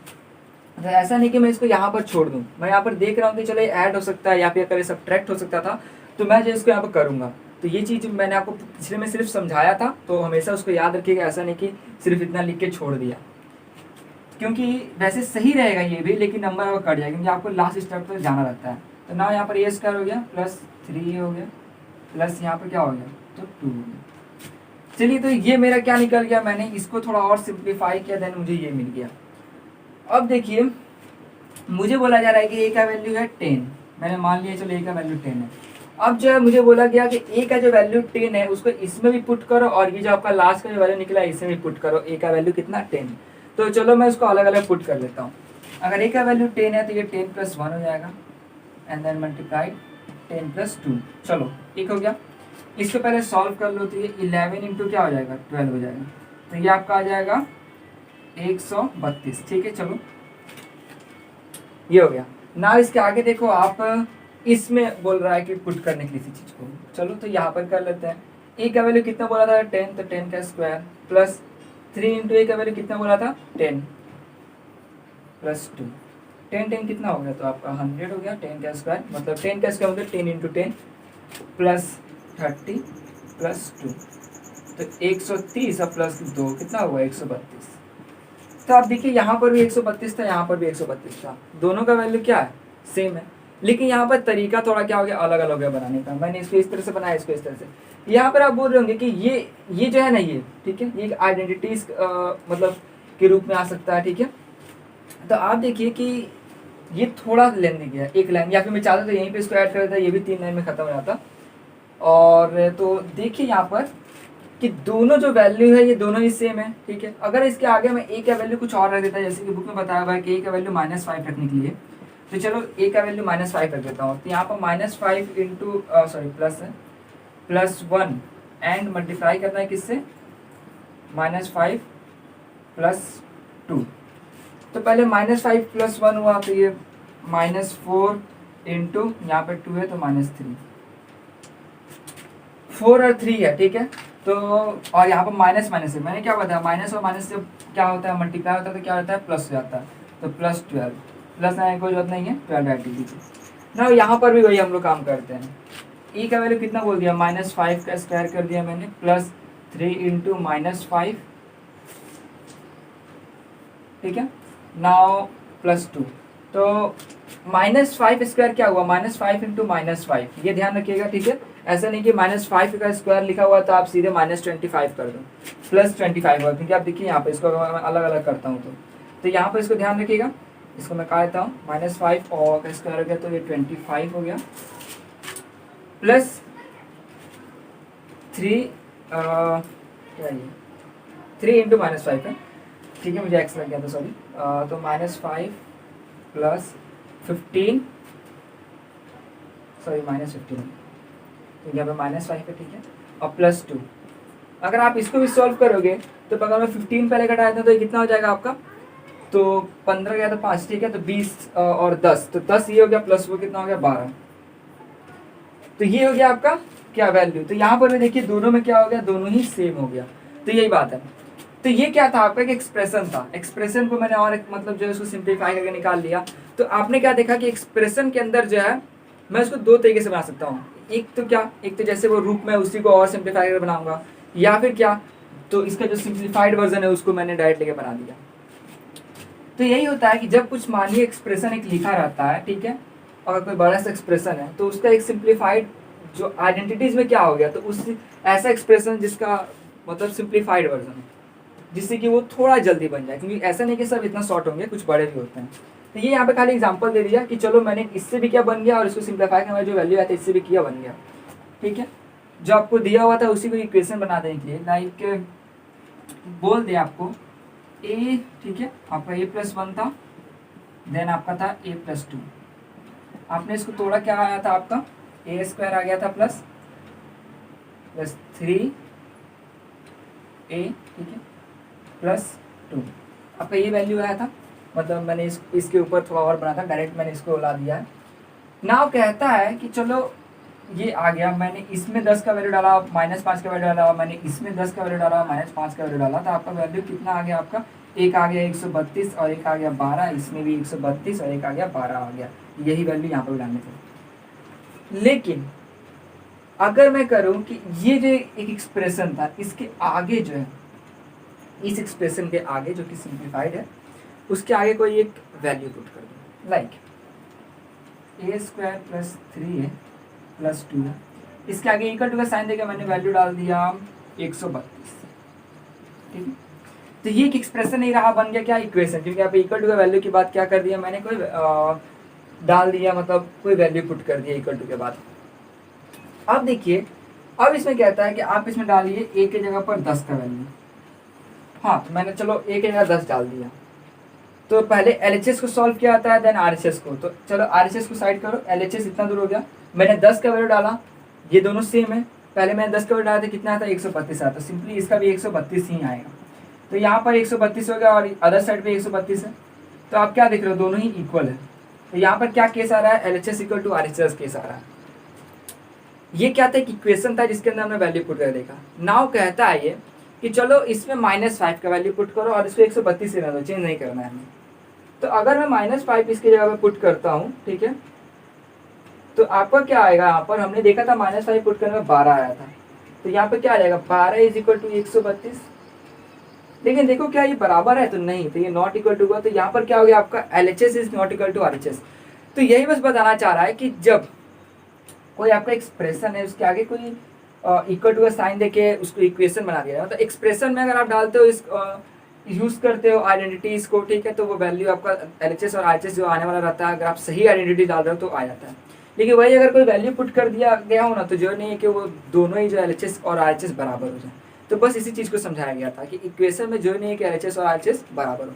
तो ऐसा नहीं कि मैं इसको यहाँ पर छोड़ दूँ, मैं यहाँ पर देख रहा हूँ कि चलो ये ऐड हो सकता है या फिर अगर सब्ट्रैक्ट हो सकता था तो मैं जो इसको यहाँ पर करूँगा। तो ये चीज़ मैंने आपको पिछले में सिर्फ समझाया था, तो हमेशा उसको याद रखिएगा, ऐसा नहीं कि सिर्फ इतना लिख के छोड़ दिया, क्योंकि वैसे सही रहेगा ये भी, लेकिन नंबर वो कट जाएगा क्योंकि आपको लास्ट स्टेप पर जाना रहता है। तो ना यहाँ पर ए स्क्वायर हो गया प्लस 3 हो गया प्लस यहाँ पर क्या हो गया तो 2 हो गया। चलिए, तो ये मेरा क्या निकल गया, मैंने इसको थोड़ा और सिंप्लीफाई किया, देन मुझे ये मिल गया। अब देखिए मुझे बोला जा रहा है कि ए का वैल्यू है 10, मैंने मान लिया चलो ए का वैल्यू 10 है। अब जो है मुझे बोला गया कि ए का जो वैल्यू 10 है उसको इसमें भी पुट करो और ये जो आपका लास्ट का जो वैल्यू निकला है इसमें भी पुट करो। ए का वैल्यू कितना 10, तो चलो मैं उसको अलग अलग पुट कर लेता हूँ। अगर ए का वैल्यू 10 है तो ये 10 + 1 हो जाएगा एंड देन मल्टीप्लाई 10 + 2, चलो एक हो गया। इसको पहले सॉल्व कर लो तो ये 11 इंटू क्या हो जाएगा 12 हो जाएगा, तो ये आपका आ जाएगा 132, ठीक है। चलो ये हो गया। ना इसके आगे देखो आप, इसमें बोल रहा है कि पुट करने के किसी चीज़ को, चलो तो यहाँ पर कर लेते हैं। ए का वैल्यू कितना बोला था 10, तो 10 का स्क्वायर प्लस 3 इंटू ए का वैल्यू कितना बोला था 10 प्लस 2, 10 कितना हो गया तो आपका 100 हो गया। 10 का स्क्वायर मतलब 10 का स्क्वायर मतलब 10 इंटू 10 प्लस 30 प्लस 2, तो 130 और प्लस 2 कितना हुआ 132। तो आप देखिए यहाँ पर भी 132 था, यहाँ पर भी 132 था, दोनों का वैल्यू क्या है सेम है, लेकिन यहाँ पर तरीका थोड़ा क्या हो गया अलग अलग हो गया बनाने का। मैंने इसको इस तरह से बनाया, इसको इस तरह से। यहाँ पर आप बोल रहे होंगे कि ये जो है ना ये ठीक है, ये एक आइडेंटिटीज मतलब के रूप में आ सकता है, ठीक है। तो आप देखिए कि ये थोड़ा लेंथ गया एक लाइन, या फिर मैं चाहता तो यहीं पे इसको ऐड कर देता, ये भी 3 लाइन में खत्म हो जाता। और तो देखिए यहाँ पर कि दोनों जो वैल्यू है ये दोनों ही सेम है, ठीक है। अगर इसके आगे मैं ए का वैल्यू कुछ और रख देता, जैसे कि बुक में बताया हुआ है कि ए का वैल्यू -5 रखने के लिए, तो चलो ए का वैल्यू -5 रख देता हूँ। तो यहाँ पर -5 इंटू प्लस है +1 एंड मल्टीप्लाई करना है किससे -5 + 2, तो पहले -5 + 1 हुआ तो ये -4 इंटू यहाँ पर 2 है तो -3, 4 और 3 है, ठीक है। तो और यहाँ पर माइनस माइनस है, मैंने क्या बताया माइनस और माइनस से क्या होता है मल्टीप्लाई होता है तो क्या होता है प्लस हो जाता है, तो +12 प्लस आने की कोई जरूरत नहीं है 12 ऐड कीजिए ना। यहाँ पर भी वही हम लोग काम करते हैं। ई का वैल्यू कितना बोल दिया -5 का स्क्वायर कर दिया मैंने +3 इंटू -5, ठीक है। नाउ +2, तो -5 स्क्वायर क्या हुआ -5 इंटू -5, ये ध्यान रखिएगा, ठीक है। ऐसा नहीं कि -5 का स्क्वायर लिखा हुआ तो आप सीधे -25 कर दो, +25 हुआ, क्योंकि आप देखिए यहाँ पे इसको अगर मैं अलग अलग करता हूँ तो यहाँ पर इसको ध्यान रखिएगा। इसको मैं कहा देता हूँ -5 और का स्क्वायर हो गया तो ये 25 हो गया प्लस 3 क्या ये 3 इंटू -5 है, ठीक है, मुझे एक्स लग गया था सॉरी। तो -5 प्लस 15 सॉरी -15, तो यहाँ पे -5 है, ठीक है, और +2। अगर आप इसको भी सॉल्व करोगे तो अगर मैं 15 पहले घटाया था तो ये कितना हो जाएगा आपका, तो 15 गया तो 5, ठीक है, तो 20 और 10, तो 10 ये हो गया प्लस वो कितना हो गया 12, तो ये हो गया आपका क्या वैल्यू। तो यहाँ पर भी देखिए दोनों में क्या हो गया, दोनों ही सेम हो गया, तो यही बात है। तो ये क्या था आपका एक एक्सप्रेशन था, एक्सप्रेशन को मैंने और एक मतलब जो है उसको सिंप्लीफाई करके निकाल लिया। तो आपने क्या देखा कि एक्सप्रेशन के अंदर जो है मैं उसको दो तरीके से बना सकता हूँ। एक तो क्या, एक तो जैसे वो रूप में उसी को और सिंप्लीफाई करके बनाऊंगा, या फिर क्या, तो इसका जो सिंप्लीफाइड वर्जन है उसको मैंने डायरेक्ट लेके बना दिया। तो यही होता है कि जब कुछ मानिए एक्सप्रेशन एक लिखा रहता है, ठीक है, और कोई बड़ा सा एक्सप्रेशन है तो उसका एक सिंप्लीफाइड जो आइडेंटिटीज में क्या हो गया, तो उस ऐसा एक्सप्रेशन जिसका मतलब सिंप्लीफाइड वर्जन है, जिससे कि वो थोड़ा जल्दी बन जाए, क्योंकि ऐसा नहीं कि सब इतना शॉर्ट होंगे, कुछ बड़े भी होते हैं। तो ये यहाँ पे खाली एग्जांपल दे दिया कि चलो मैंने इससे भी क्या बन गया और इसको सिंप्लीफाई करने जो वैल्यू आया था इससे भी किया बन गया, ठीक है। जो आपको दिया हुआ था उसी को इक्वेशन बना देने के लिए, लाइक बोल दे आपको ए, ठीक है, आपका a+1 था, देन आपका था a+2, आपने इसको तोड़ा, क्या आया था आपका a² आ गया था प्लस 3a, ठीक है, +2, आपका ये वैल्यू आया था। मतलब मैंने इसके ऊपर थोड़ा और बना था, डायरेक्ट मैंने इसको ला दिया है। नाउ कहता है कि चलो ये आ गया, मैंने इसमें 10 का वैल्यू डाला, -5 का वैल्यू डाला, मैंने इसमें 10 का वैल्यू डाला, -5 का वैल्यू डाला, तो आपका वैल्यू कितना आ गया, आपका एक आ गया 132 और एक आ गया 12, इसमें भी 132 और एक आ गया 12 आ गया। यही वैल्यू यहाँ पर डालने थे। लेकिन अगर मैं करूँ कि ये जो एक एक्सप्रेशन था इसके आगे जो है, इस एक्सप्रेशन के आगे जो कि सिंप्लीफाइड है उसके आगे कोई एक वैल्यू पुट कर दूँ, लाइक a² + 3a + 2 है, इसके आगे इक्वल टू का साइन देकर मैंने वैल्यू डाल दिया 132, ठीक है। तो ये एक एक्सप्रेशन नहीं रहा, बन गया क्या, इक्वेशन, क्योंकि यहाँ पे इक्वल टू का वैल्यू की बात क्या कर दिया मैंने, कोई डाल दिया, मतलब कोई वैल्यू पुट कर दिया इक्वल टू के बाद। अब देखिए, अब इसमें कहता है कि आप इसमें डालिए a के जगह पर 10 का वैल्यू। हाँ, तो मैंने चलो a के जगह 10 डाल दिया। तो पहले LHS को सॉल्व किया जाता है, देन RHS को। तो चलो RHS को साइड करो, LHS इतना दूर हो गया, मैंने 10 का वैल्यू डाला, ये दोनों सेम है, पहले मैंने 10 का वैल्यू डाला था, कितना आता है 132 आता है, तो सिंपली इसका भी 132 ही आएगा। तो यहाँ पर 132 हो गया और अदर साइड पे 132 है, तो आप क्या देख रहे हो, दोनों ही इक्वल है। तो यहाँ पर क्या केस आ रहा है, LHS = RHS केस आ रहा है। ये क्या था, एक इक्वेशन था जिसके अंदर हमने वैल्यू पुट कर देखा। नाउ कहता है ये कि चलो इसमें -5 का वैल्यू पुट करो और इसको 132 से रहने दो, चेंज नहीं करना है हमें। तो अगर मैं -5 इसकी जगह पे पुट करता हूँ, ठीक है, तो आपका क्या आएगा, यहाँ पर हमने देखा था -5 पुट करने में 12 आया था, तो यहाँ पे क्या आ जाएगा, 12 = 132। लेकिन देखो क्या ये बराबर है, तो नहीं, तो ये नॉट इक्वल टू हुआ, तो यहाँ पर क्या हो गया आपका LHS is not equal to RHS। तो यही बस बताना चाह रहा है कि जब कोई आपका एक्सप्रेशन है उसके आगे कोई इक्वल टू का साइन देके उसको इक्वेशन बना दिया है, मतलब एक्सप्रेशन में अगर आप डालते हो इस यूज करते हो आइडेंटिटीज को, ठीक है, तो वो वैल्यू आपका LHS और RHS जो आने वाला रहता है, अगर आप सही आइडेंटिटी डाल रहे हो तो आ जाता है। लेकिन वही अगर कोई वैल्यू पुट कर दिया गया हो ना, तो जो नहीं है कि वो दोनों ही जो LHS और RHS बराबर हो जाए। तो बस इसी चीज़ को समझाया गया था कि इक्वेशन में जो नहीं है कि LHS और RHS बराबर हो,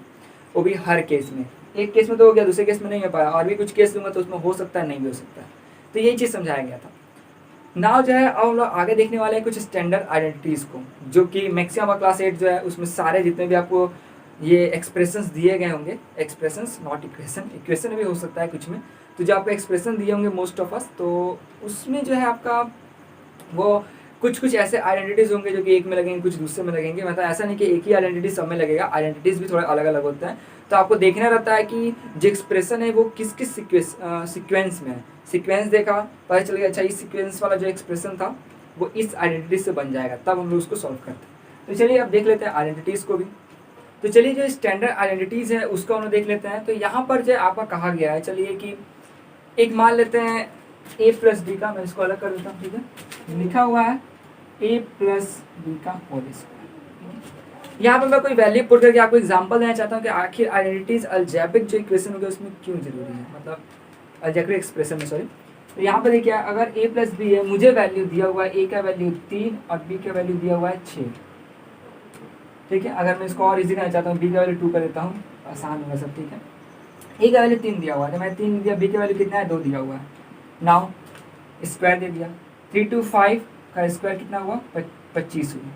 वो भी हर केस में। एक केस में तो हो गया, दूसरे केस में नहीं हो पाया, और भी कुछ केस दूंगा तो उसमें हो सकता है, नहीं भी हो सकता है। तो यही चीज़ समझाया गया था। नाउ जो है अब हम लोग आगे देखने वाले हैं कुछ स्टैंडर्ड आइडेंटिटीज़ को, जो कि मैक्सिमम क्लास 8 जो है उसमें सारे जितने भी आपको ये एक्सप्रेशंस दिए गए होंगे, एक्सप्रेशंस नॉट इक्वेशन, इक्वेशन भी हो सकता है कुछ में, तो जो आपको एक्सप्रेशन दिए होंगे मोस्ट ऑफ अस, तो उसमें जो है आपका वो कुछ ऐसे आइडेंटिटीज होंगे जो कि एक में लगेंगे, कुछ दूसरे में लगेंगे। मतलब ऐसा नहीं कि एक ही आइडेंटिटी सब में लगेगा, आइडेंटिटीज भी थोड़े अलग अलग होते हैं। तो आपको देखना रहता है कि जो एक्सप्रेशन है वो किस किस सीक्वेंस में है। सीक्वेंस देखा, पता चल गया अच्छा इस सीक्वेंस वाला जो एक्सप्रेशन था वो इस आइडेंटिटी से बन जाएगा, तब हम लोग उसको सॉल्व करते हैं। तो चलिए अब देख लेते हैं आइडेंटिटीज़ को भी। तो चलिए जो स्टैंडर्ड आइडेंटिटीज़ है उसको हम लोग देख लेते हैं। तो यहाँ पर जो आपका कहा गया है, चलिए कि एक मान लेते हैं a+b का, मैं इसको अलग कर देता हूँ, ठीक है, लिखा हुआ है a+b का होल स्क्वायर। यहाँ पर मैं कोई वैल्यू पुट करके आपको एग्जांपल देना चाहता हूँ कि आखिर आइडेंटिटीज अलजेब्रिक जो इक्वेशन होगा उसमें क्यों जरूरी है, मतलब अलजेब्रिक एक्सप्रेशन में, सॉरी। तो यहाँ पर देखिए अगर a+b है, मुझे वैल्यू दिया हुआ है a का वैल्यू 3 और b का वैल्यू दिया हुआ है 6, ठीक है। अगर मैं इसको और इजी करना चाहता हूँ, b का वैल्यू 2 कर देता हूँ, आसान होगा सब, ठीक है। a का वैल्यू 3 दिया हुआ है, तो मैं 3 दिया, b का वैल्यू कितना है 2 दिया हुआ है। नाउ स्क्वायर दे दिया, 3 to 5 का स्क्वायर कितना हुआ 25 हुआ।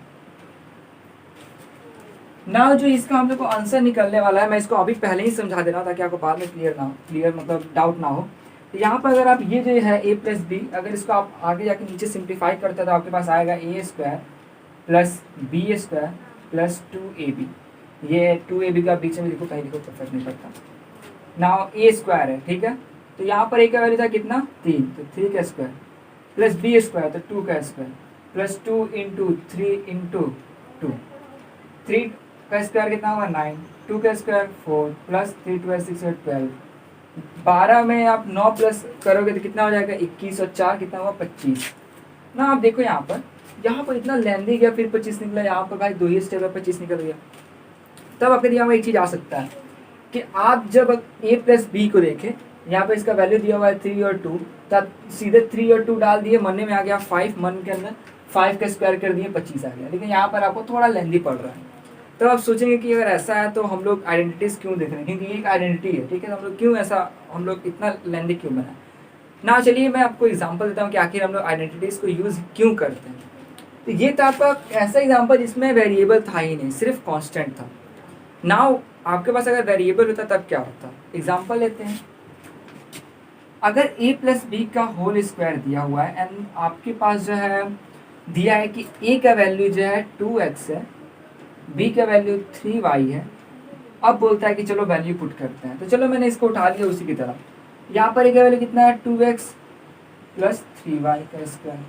नाउ जो इसका हम लोग को आंसर निकलने वाला है, मैं इसको अभी पहले ही समझा दे रहा था कि आपको बाद में क्लियर मतलब डाउट ना हो। तो यहाँ पर अगर आप ये जो है a+b, अगर इसको आप आगे जाके नीचे सिंप्लीफाई करते हैं तो आपके पास आएगा a² + b² + 2ab। ये 2ab का बीच में देखो, कहीं देखो, परफेक्ट नहीं पड़ता। नाउ a² है, ठीक है, तो यहाँ पर ए का वैल्यू था कितना 3, तो 3 का स्क्वायर प्लस बी स्क्वायर तो 2 का स्क्वायर प्लस 2 इंटू 3 इंटू 2, 3 का स्क्वायर कितना हुआ 9, 2 का स्क्वायर 4 प्लस 3 2 6 12, 12 में आप 9 प्लस करोगे तो कितना हो जाएगा 21 और 4 कितना हुआ 25 ना। आप देखो यहाँ पर इतना लेंदी गया फिर 25 निकला, यहाँ पर भाई 2 ही स्टेप में 25 निकल गया। तब आपके दिमाग में एक चीज़ आ सकता है कि आप जब a प्लस बी को देखें, यहाँ पे इसका वैल्यू दिया हुआ है 3 और 2, तब सीधे 3 और 2 डाल दिए, मन में आ गया 5, मन के अंदर 5 का स्क्वायर कर दिए 25 आ गया। लेकिन यहाँ पर आपको थोड़ा लेंदी पड़ रहा है। तो आप सोचेंगे कि अगर ऐसा है तो हम लोग आइडेंटिटीज़ क्यों देख रहे हैं, क्योंकि ये एक आइडेंटिटी है, ठीक है। तो हम लोग क्यों ऐसा, हम लोग इतना लेंदी क्यों बनाए ना। चलिए मैं आपको एग्जांपल देता हूँ कि आखिर हम लोग आइडेंटिटीज़ को यूज़ क्यों करते हैं। तो ये था आपका ऐसा एग्जांपल जिसमें वेरिएबल था ही नहीं, सिर्फ कांस्टेंट था। नाउ आपके पास अगर वेरिएबल होता तब क्या होता। एग्जांपल लेते हैं, अगर a प्लस बी का होल स्क्वायर दिया हुआ है एंड आपके पास जो है दिया है कि a का वैल्यू जो है 2x है, b का वैल्यू 3y है। अब बोलता है कि चलो वैल्यू पुट करते हैं, तो चलो मैंने इसको उठा लिया उसी की तरह। यहाँ पर a का वैल्यू कितना है 2x प्लस 3y का स्क्वायर।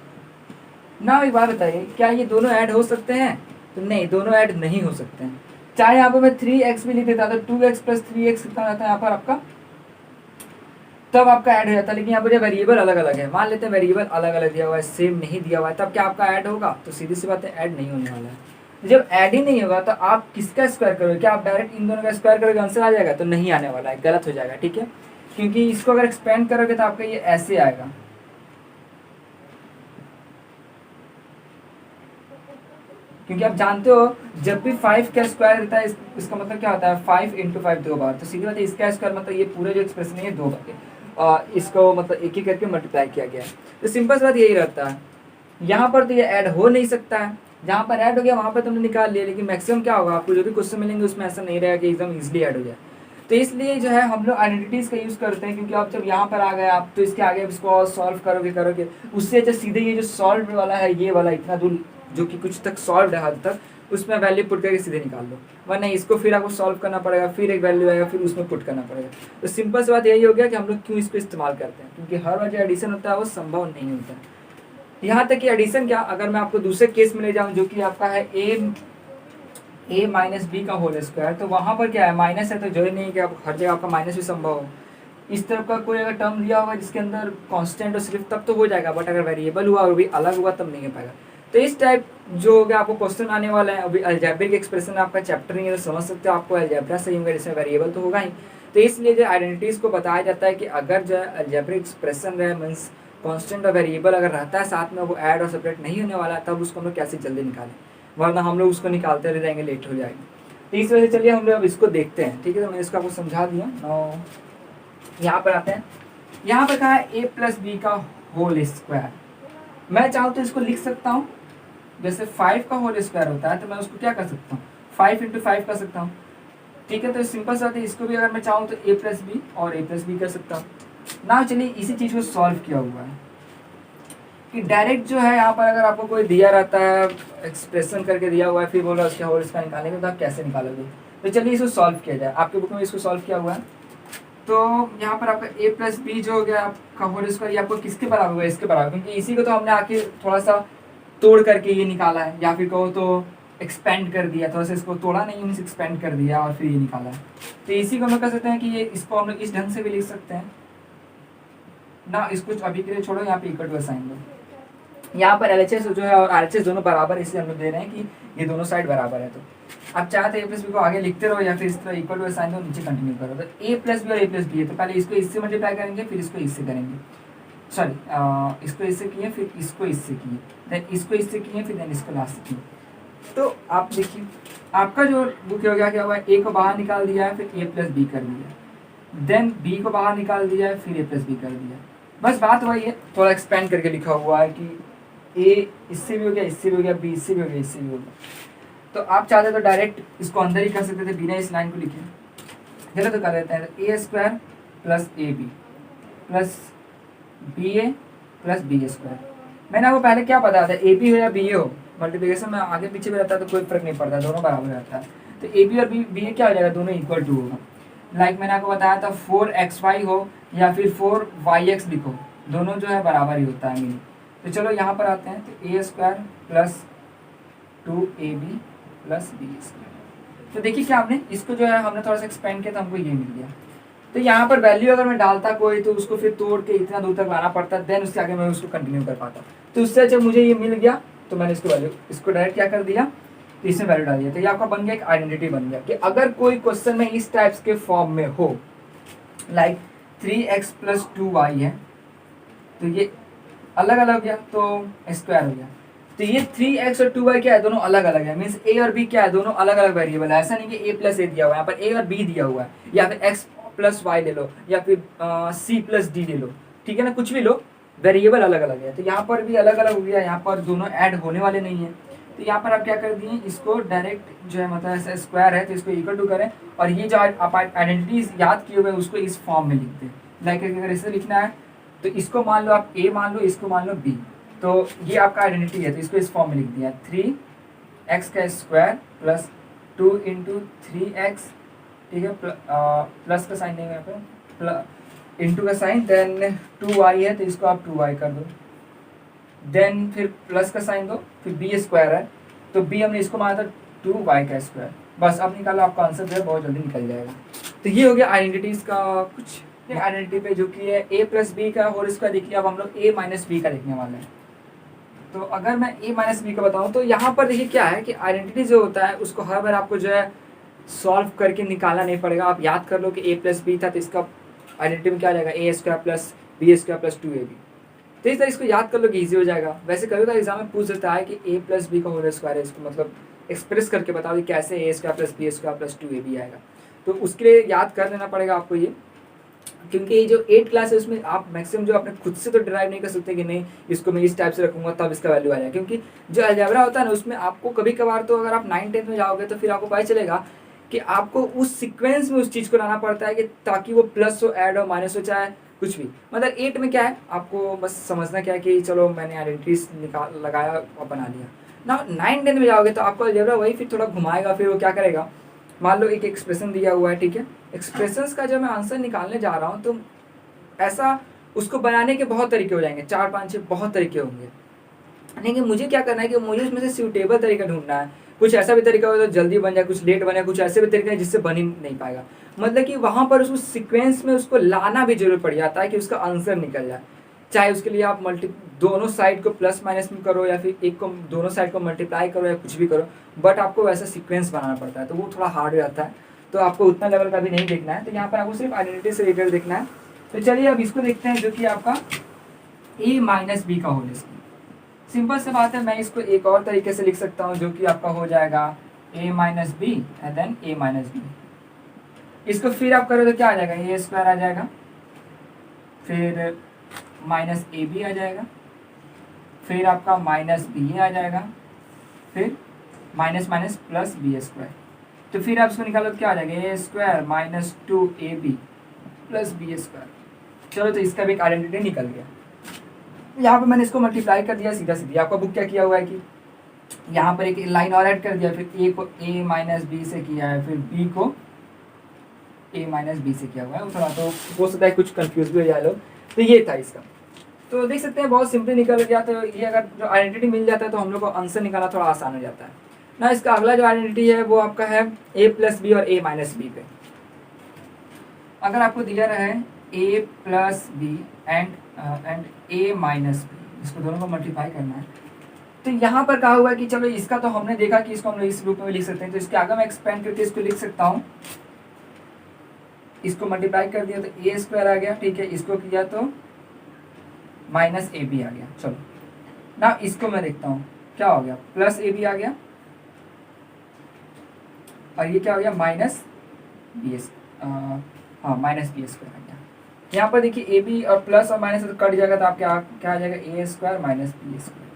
ना एक बात बताइए, क्या ये दोनों ऐड हो सकते हैं? तो नहीं, दोनों ऐड नहीं हो सकते हैं। चाहे यहाँ पर मैं 3x भी लिख देता तो 2x प्लस 3x कितना रहता है यहाँ पर आपका, तब आपका ऐड हो जाता है। लेकिन यहाँ पर जो वेरिएबल अलग अलग है, मान लेते हैं वेरिएबल अलग अलग दिया हुआ है, सेम नहीं दिया हुआ है, तब क्या आपका ऐड होगा? तो सीधी सी बात है ऐड नहीं होने वाला है। जब ऐड ही नहीं होगा तो आप किसका स्क्वायर करोगे? क्या आप डायरेक्ट इन दोनों का स्क्वायर करोगे आंसर आ जाएगा? तो नहीं आने वाला है, गलत हो जाएगा, ठीक है। क्योंकि इसको अगर एक्सपेंड करोगे तो आपका ये ऐसे आएगा, क्योंकि आप जानते हो जब भी 5 का स्क्वायर रहता है इसका मतलब क्या होता है 5 इंटू 5 2 बार। तो सीधी बात है इसका स्क्वायर मतलब ये पूरा जो एक्सप्रेशन है 2 बार, इसको मतलब एक ही करके मल्टीप्लाई किया गया है। तो सिंपल सी बात यही रहता है। यहाँ पर तो ये ऐड हो नहीं सकता है, जहाँ पर ऐड हो गया वहाँ पर तुमने निकाल लिया। लेकिन मैक्सिमम क्या होगा, आपको जो भी क्वेश्चन मिलेंगे उसमें ऐसा नहीं रहेगा कि एकदम ईजिली ऐड हो जाए। तो इसलिए जो है हम लोग आइडेंटिटीज़ का यूज़ करते हैं, क्योंकि आप जब यहाँ पर आ गए आप तो इसके आगे इसको सॉल्व करोगे उससे अच्छा सीधे ये जो सॉल्व वाला है ये वाला इतना दूर जो कि कुछ तक सॉल्व है हद तक, उसमें वैल्यू पुट करके सीधे निकाल लो। वरना इसको फिर आपको सॉल्व करना पड़ेगा, फिर एक वैल्यू आएगा, फिर उसमें पुट करना पड़ेगा। तो सिंपल सी बात यही हो गया कि हम लोग क्यों इसको इस्तेमाल करते हैं, क्योंकि हर बार जो एडिशन होता है वो संभव नहीं होता है। यहाँ तक कि एडिशन क्या, अगर मैं आपको दूसरे केस में ले जाऊँ जो कि आपका है a माइनस बी का होल स्क्वायर, तो वहाँ पर क्या है माइनस है, तो जो ही नहीं कि आप हर जगह आपका माइनस भी संभव हो। इस तरफ का कोई अगर टर्म दिया होगा जिसके अंदर कांस्टेंट हो सिर्फ तब तो हो जाएगा, बट अगर वेरिएबल हुआ और भी अलग हुआ तब नहीं हो पाएगा। तो इस टाइप जो हो गया आपको क्वेश्चन आने वाला है। अभी अलजेब्रिक एक्सप्रेशन आपका चैप्टर नहीं है तो समझ सकते हो, आपको अलजेब्रा सही होगा जिसमें वेरिएबल तो होगा ही। तो इसलिए जो आइडेंटिटीज़ को बताया जाता है कि अगर जो है अलजेब्रिक एक्सप्रेशन रहे मीन्स कांस्टेंट और वेरिएबल अगर रहता है साथ में, वो ऐड और सेपरेट नहीं होने वाला है, तब उसको हम लोग कैसे जल्दी निकालें, वरना हम लोग उसको निकालते रह जाएंगे, लेट हो जाएंगे। तो इस वजह से चलिए हम लोग अब इसको देखते हैं, ठीक है। तो मैंने इसको आपको समझा दिया। यहाँ पर आते हैं, यहाँ पर कहा है a प्लस बी का होल स्क्वायर। मैं चाहूँ तो इसको लिख सकता हूँ, जैसे 5 का होल स्क्वायर होता है तो मैं उसको क्या कर सकता हूँ 5 इंटू 5 कर सकता हूँ, ठीक है। तो सिंपल सा है, इसको भी अगर मैं चाहूँ तो a प्लस बी और a प्लस बी कर सकता हूँ ना। चलिए इसी चीज़ को सॉल्व किया हुआ है कि डायरेक्ट जो है यहाँ पर अगर आपको कोई दिया रहता है एक्सप्रेशन करके दिया हुआ है, फिर बोला उसके होल स्क्वायर निकालेंगे तो आप कैसे निकालोगे। तो चलिए इसको सॉल्व किया जाए, आपके बुक में इसको सॉल्व किया हुआ है। तो यहाँ पर आपका a प्लस बी जो हो गया आपका होल स्क्वायर, ये आपको किसके बराबर होगा, इसके बराबर, क्योंकि इसी को तो हमने आखिर थोड़ा सा तोड़ करके ये निकाला है, या फिर कहो तो एक्सपेंड कर दिया, थोड़ा सा इसको तोड़ा नहीं मीन्स एक्सपेंड कर दिया और फिर ये निकाला है। तो इसी को हम लोग कह सकते हैं कि ये इसको हम लोग इस ढंग से भी लिख सकते हैं ना। इसको अभी के लिए छोड़ो, यहाँ पे इक्वल टू साइन दो। यहाँ पर LHS जो है और RHS दोनों बराबर, इसलिए हम लोग दे रहे हैं कि ये दोनों साइड बराबर है। तो आप चाहते हैं a प्लस बी को आगे लिखते रहो या फिर इस तरह इक्वल टू साइन दो, नीचे कंटिन्यू करो। तो a प्लस बी और a प्लस बी है, तो पहले इसको इससे मल्टीप्लाई करेंगे, फिर इसको इससे करेंगे, सॉरी इसको इससे किए फिर इसको इससे किए, देन इसको इससे किए, फिर देन इसको लास्ट किए। तो आप देखिए आपका जो बुक हो गया क्या हुआ है, a को बाहर निकाल दिया है, फिर a प्लस बी कर दिया, देन b को बाहर निकाल दिया है, फिर a प्लस बी कर दिया। बस बात वही है, थोड़ा एक्सपेंड करके लिखा हुआ है कि a इससे भी हो गया, इससे भी हो गया, b इससे भी हो गया, इससे भी हो गया। तो आप चाहते तो डायरेक्ट इसको अंदर ही कर सकते थे बिना इस लाइन को लिखे। चलो तो कर देते हैं, तो a square plus A B plus B A plus B square. मैंने आपको पहले क्या बताया था, ए बी हो या बी ए हो, मल्टीप्लिकेशन में आगे पीछे भी रहता है तो कोई फर्क नहीं पड़ता, दोनों बराबर रहता है। तो ए बी और बी ए क्या हो जाएगा, दोनों इक्वल टू होगा। लाइक मैंने आपको बताया था 4xy हो या फिर 4yx लिखो, दोनों जो है बराबर ही होता है मीनिंग। तो चलो यहाँ पर आते हैं, तो A square plus 2ab plus B square. तो देखिए क्या हमने इसको जो है हमने थोड़ा सा एक्सपेंड किया तो हमको ये मिल गया। तो यहाँ पर वैल्यू अगर मैं डालता कोई तो उसको फिर तोड़ के इतना दूर तक लाना पड़ता, देन उसके आगे मैं उसको कंटिन्यू कर पाता। तो उससे जब मुझे ये मिल गया तो मैंने इसको वैल्यू इसको डायरेक्ट क्या कर दिया, तो इसमें वैल्यू डाल दिया। तो ये आपका बन गया एक आइडेंटिटी बन गया कि अगर कोई क्वेश्चन में इस टाइप्स के फॉर्म में हो, लाइक 3x प्लस 2y है, तो ये अलग अलग गया तो स्क्वायर हो गया। तो ये 3x और 2y क्या है, दोनों अलग अलग है, मीन्स a और b क्या है, दोनों अलग अलग वेरिएबल है। ऐसा नहीं कि a प्लस ए दिया हुआ है, यहाँ पर a और b दिया हुआ है, या फिर x प्लस वाई ले लो या फिर c प्लस डी ले लो, ठीक है ना, कुछ भी लो, वेरिएबल अलग अलग है। तो यहाँ पर भी अलग अलग हो गया, यहाँ पर दोनों ऐड होने वाले नहीं है। तो यहाँ पर आप क्या कर दिए, इसको डायरेक्ट जो है मतलब ऐसा स्क्वायर है तो इसको इक्वल टू करें, और ये जो आप आइडेंटिटीज याद किए हुए हैं उसको इस फॉर्म में लिख दें। लाइक अगर इसे लिखना है तो इसको मान लो आप a मान लो, इसको मान लो b, तो ये आपका आइडेंटिटी है तो इसको इस फॉर्म में लिख दिया, 3x का स्क्वायर प्लस 2 इंटू 3x, ठीक है, प्लस का साइन नहीं है यहाँ पे, इंटू का साइन, देन 2y है तो इसको आप 2y कर दो, देन फिर प्लस का साइन दो, फिर b स्क्वायर है तो b हमने इसको माना था 2y का स्क्वायर। बस अब निकालो, आपका आंसर जो है बहुत जल्दी निकल जाएगा। तो ये हो गया आइडेंटिटीज का कुछ आइडेंटिटी पे, जो कि है a प्लस बी का होल स्क्वायर। देखिए अब हम लोग a माइनस बी का देखने वाले हैं। तो अगर मैं a माइनस बी का बताऊँ तो यहाँ पर देखिए क्या है कि आइडेंटिटी जो होता है उसको हर बार आपको जो है सॉल्व करके निकालना नहीं पड़ेगा। आप याद कर लो कि a प्लस बी था तो इसका आइडेंटिटी में क्या आ जाएगा, a square plus B square plus 2ab। तो इस तरह इसको याद कर लो कि ईजी हो जाएगा। वैसे कभी कभी एग्जाम में पूछ देता है कि a प्लस बी का होल स्क्वायर है, इसको मतलब एक्सप्रेस करके बताओ कि कैसे a square plus B square plus 2ab आएगा। तो उसके लिए याद कर लेना पड़ेगा आपको ये, क्योंकि ये जो 8 क्लास है उसमें आप मैक्सिमम जो अपने खुद से तो डिराइव नहीं कर सकते कि नहीं इसको मैं इस टाइप से रखूंगा तब इसका वैल्यू आ जाए। क्योंकि जो अलजेब्रा होता है ना उसमें आपको कभी कभार तो अगर आप 9-10 में जाओगे तो फिर आपको पता चलेगा कि आपको उस सीक्वेंस में उस चीज़ को लाना पड़ता है कि ताकि वो प्लस हो, ऐड हो, माइनस हो, चाहे कुछ भी। मतलब 8 में क्या है आपको बस समझना क्या है कि चलो मैंने आइडेंटिटीज निकाल लगाया और बना लिया ना। 9-10 में जाओगे तो आपको अलजेब्रा वही फिर थोड़ा घुमाएगा, फिर वो क्या करेगा, मान लो एक एक्सप्रेशन दिया हुआ है, ठीक है, एक्सप्रेशंस का जब मैं आंसर निकालने जा रहा हूँ तो ऐसा उसको बनाने के बहुत तरीके हो जाएंगे, 4-5-6 बहुत तरीके होंगे। लेकिन मुझे क्या करना है कि मुझे उसमें से सूटेबल तरीका ढूंढना है। कुछ ऐसा भी तरीका हो तो जल्दी बन जाए, कुछ लेट बने, कुछ ऐसे भी तरीका है जिससे बन ही नहीं पाएगा। मतलब कि वहाँ पर उसको सीक्वेंस में उसको लाना भी जरूर पड़ जाता है कि उसका आंसर निकल जाए। चाहे उसके लिए आप दोनों साइड को प्लस माइनस में करो या फिर एक को दोनों साइड को मल्टीप्लाई करो या कुछ भी करो, बट आपको वैसा सीक्वेंस बनाना पड़ता है तो वो थोड़ा हार्ड हो जाता है। तो आपको उतना लेवल का भी नहीं देखना है, तो यहाँ पर आपको सिर्फ आइडेंटिटी से रिलेटेड देखना है। तो चलिए अब इसको देखते हैं, जो कि आपका a माइनस बी का होल स्क्वायर। सिंपल से बात है, मैं इसको एक और तरीके से लिख सकता हूँ जो कि आपका हो जाएगा a minus B and then a minus B. इसको फिर आप करो तो क्या आ जाएगा, a स्क्वायर आ जाएगा, फिर माइनस ए बी आ जाएगा, फिर आपका माइनस बी आ जाएगा, फिर minus minus plus B square. तो फिर आप इसको निकालो तो क्या आ जाएगा, A square minus 2ab plus B square. चलो तो इसका भी एक आइडेंटिटी निकल गया। यहाँ पे मैंने इसको मल्टीप्लाई कर दिया सीधा सीधी। आपका बुक क्या किया हुआ है कि यहाँ पर एक लाइन और ऐड कर दिया, फिर a को a माइनस बी से किया है, फिर b को a माइनस बी से किया हुआ है। वो थोड़ा तो हो सकता है कुछ कंफ्यूज भी हो जाए लोग। तो ये था इसका, तो देख सकते हैं बहुत सिंपली निकल गया। तो ये अगर जो आइडेंटिटी मिल जाता है तो हम लोग को आंसर निकालना थोड़ा आसान हो जाता है ना। इसका अगला जो आइडेंटिटी है वो आपका है a प्लस बी और a माइनस बी पे। अगर आपको दिया रहे a plus B and a minus B, इसको दोनों को मल्टीप्लाई करना है। तो यहाँ पर कहा हुआ है कि चलो इसका तो हमने देखा कि इसको हम लोग इस रूप में लिख सकते हैं, तो इसके आगे मैं एक्सपेंड करके इसको लिख सकता हूँ। इसको मल्टीप्लाई कर दिया तो a स्क्वायर आ गया, ठीक है, इसको किया तो माइनस ए बी आ गया। चलो ना इसको मैं देखता हूँ क्या हो गया, प्लस ए बी आ गया, और ये क्या हो गया, माइनस बी एस, हाँ माइनस बी स्क्वायर आ गया। यहाँ पर देखिए ए बी और प्लस और माइनस तो कट जाएगा, तो आप क्या क्या आ जाएगा, A square minus B square.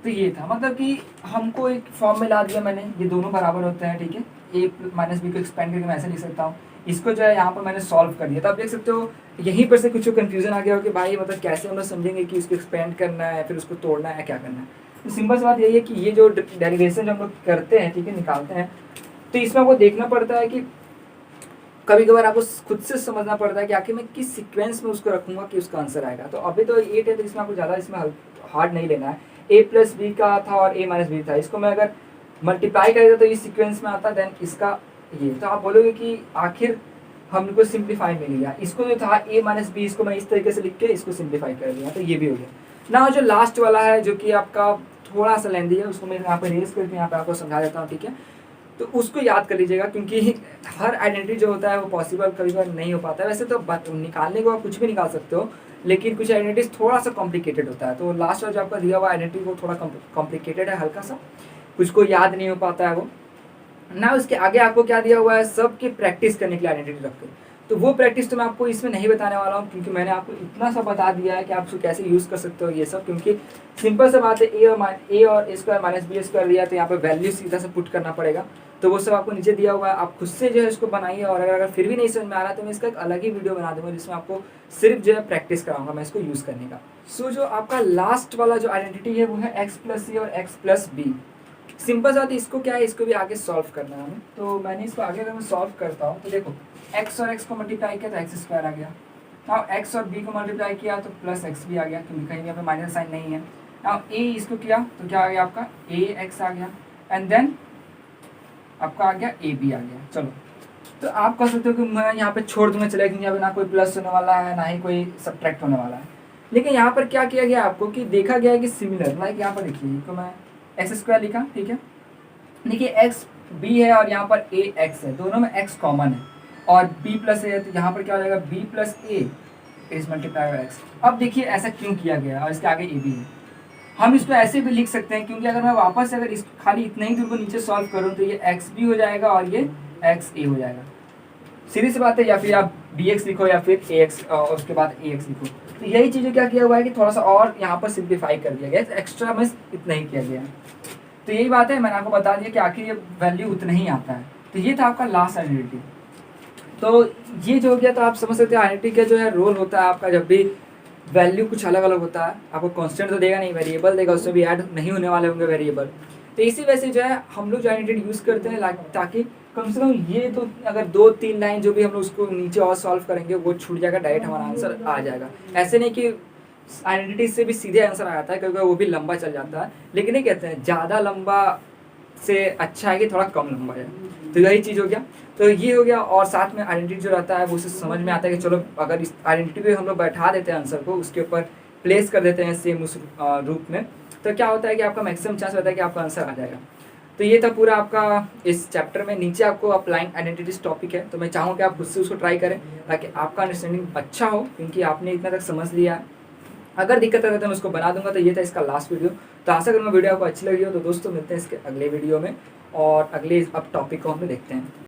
तो ये था, मतलब कि हमको एक फॉर्म में ला दिया मैंने, ये दोनों बराबर होते हैं, ठीक है। ए माइनस बी को एक्सपेंड करके मैं ऐसे लिख सकता हूँ। इसको जो है यहाँ पर मैंने सॉल्व कर दिया। तो आप देख सकते हो यहीं पर से कुछ कंफ्यूजन आ गया हो कि भाई मतलब कैसे हम लोग समझेंगे कि इसको एक्सपेंड करना है फिर उसको तोड़ना है, क्या करना है। तो सिंपल सी बात यही है कि ये जो डेरिवेशन जो हम लोग करते हैं, ठीक है, निकालते हैं, तो इसमें आपको देखना पड़ता है कि कभी कभार आपको खुद से समझना पड़ता है कि आखिर मैं किस सीक्वेंस में उसको रखूंगा कि उसका आंसर आएगा। तो अभी तो 8 है तो इसमें आपको ज़्यादा इसमें हार्ड नहीं लेना है। ए प्लस बी का था और ए माइनस बी था, इसको मैं अगर मल्टीप्लाई करेगा तो इस सीक्वेंस में आता, देन इसका ये, तो आप बोलोगे कि आखिर हमको सिंप्लीफाई मिल गया। इसको जो था ए माइनस बी, इसको मैं इस तरीके से लिख के इसको सिंप्लीफाई कर लिया, तो ये भी हो गया ना। जो लास्ट वाला है जो कि आपका थोड़ा सा लेंदी है, उसको मैं यहाँ पे रेज करके यहाँ पे आपको समझा देता हूँ, ठीक है। तो उसको याद कर लीजिएगा, क्योंकि हर आइडेंटिटी जो होता है वो पॉसिबल कभी बार नहीं हो पाता है। वैसे तो निकालने को आप कुछ भी निकाल सकते हो, लेकिन कुछ आइडेंटिटीज थोड़ा सा कॉम्प्लिकेटेड होता है। तो लास्ट वाला जो आपका दिया हुआ आइडेंटिटी वो थोड़ा कॉम्प्लिकेटेड है, हल्का सा कुछ को याद नहीं हो पाता है वो ना। उसके आगे आपको क्या दिया हुआ है, सबकी प्रैक्टिस करने के लिए आइडेंटिटी रख के। तो वो प्रैक्टिस तो मैं आपको इसमें नहीं बताने वाला हूँ, क्योंकि मैंने आपको इतना सा बता दिया है कि आप उसको कैसे यूज़ कर सकते हो ये सब। क्योंकि सिंपल सा बात है, ए और ए स्क्वायर माइनस बी स्क्वायर दिया, तो यहाँ पे वैल्यू सीधा से पुट करना पड़ेगा। तो वो सब आपको नीचे दिया हुआ है, आप खुद से जो है इसको बनाइए। और अगर फिर भी नहीं समझ में आ रहा तो मैं इसका एक अलग ही वीडियो बना दूंगा, जिसमें आपको सिर्फ जो है प्रैक्टिस कराऊंगा मैं इसको यूज़ करने का। सो जो आपका लास्ट वाला जो आइडेंटिटी है वो है एक्स प्लस सी और एक्स प्लस बी। सिंपल सा, इसको क्या है, इसको भी आगे सॉल्व करना है हमें। तो मैंने इसको आगे अगर मैं सॉल्व करता हूँ तो देखो, एक्स और एक्स को मल्टीप्लाई किया तो एक्स स्क्वायर आ गया। नाउ एक्स और बी को मल्टीप्लाई किया तो प्लस एक्स भी आ गया, क्योंकि कहीं यहाँ पे माइनस साइन नहीं है। नाउ ए इसको किया तो क्या आ गया आपका, ए एक्स आ गया, एंड देन आपका आ गया ए बी आ गया। चलो, तो आप कह सकते हो कि मैं यहाँ पे छोड़ दूंगा चलेगा, क्योंकि यहाँ पे ना कोई प्लस होने वाला है ना ही कोई सब्ट्रैक्ट होने वाला है। लेकिन यहाँ पर क्या किया गया आपको कि देखा गया है कि सिमिलर, लाइक यहाँ पर देखिए, तो मैं एक्स स्क्वायर लिखा, ठीक है। देखिए एक्स बी है और यहाँ पर ए एक्स है, दोनों में एक्स कॉमन है, और बी प्लस ए है, तो यहाँ पर क्या हो जाएगा, B plus A is multiply by X. अब देखिए ऐसा क्यों किया गया, और इसके आगे ए बी है। हम इसको ऐसे भी लिख सकते हैं, क्योंकि अगर मैं वापस अगर इस खाली इतना ही दूर को नीचे सॉल्व करूँ तो ये एक्स बी हो जाएगा और ये एक्स ए हो जाएगा। सीधी सी बात है, या फिर आप बी एक्स लिखो या फिर ए एक्स और उसके बाद ए एक्स लिखो। तो यही चीज़ें क्या किया हुआ है कि थोड़ा सा और यहाँ पर सिंप्लीफाई कर दिया गया, एक्स्ट्रा में इतना ही किया गया है। तो यही बात है, मैंने आपको बता दिया कि आखिर ये वैल्यू उतना ही आता है। तो ये था आपका लास्ट आइडेंटिटी। तो ये जो हो गया, तो आप समझ सकते हैं आइडेंटिटी का जो है रोल होता है आपका, जब भी वैल्यू कुछ अलग अलग होता है, आपको कांस्टेंट तो देगा नहीं, वेरिएबल देगा, उसमें भी ऐड नहीं होने वाले होंगे वेरिएबल। तो इसी वजह से जो है हम लोग जो आइडेंटिटी यूज़ करते हैं, ताकि कम से कम ये तो अगर 2-3 लाइन जो भी हम लोग उसको नीचे और सॉल्व करेंगे वो छूट जाएगा, डायरेक्ट हमारा आंसर आ जाएगा। ऐसे नहीं कि आइडेंटिटी से भी सीधे आंसर आ जाता है, क्योंकि वो भी लंबा चल जाता है, लेकिन नहीं कहते हैं ज़्यादा लंबा से अच्छा है कि थोड़ा कम लंबा है। तो यही चीज़ हो गया, तो ये हो गया। और साथ में आइडेंटिटी जो रहता है वो उसे समझ में आता है कि चलो अगर इस आइडेंटिटी पे हम लोग बैठा देते हैं आंसर को, उसके ऊपर प्लेस कर देते हैं सेम उस रूप में, तो क्या होता है कि आपका मैक्सिमम चांस रहता है कि आपका आंसर आ जाएगा। तो ये था पूरा आपका इस चैप्टर में। नीचे आपको अप्लाइंग आइडेंटिटीज टॉपिक है, तो मैं चाहूँगा कि आप खुद से उसको ट्राई करें, ताकि आपका अंडरस्टैंडिंग अच्छा हो, क्योंकि आपने इतना तक समझ लिया है। अगर दिक्कत है तो मैं उसको बना दूंगा। तो ये था इसका लास्ट वीडियो। तो आशा करूँगा वीडियो आपको अच्छी लगी हो। तो दोस्तों मिलते हैं इसके अगले वीडियो में, और अगले अब टॉपिक को हम देखते हैं।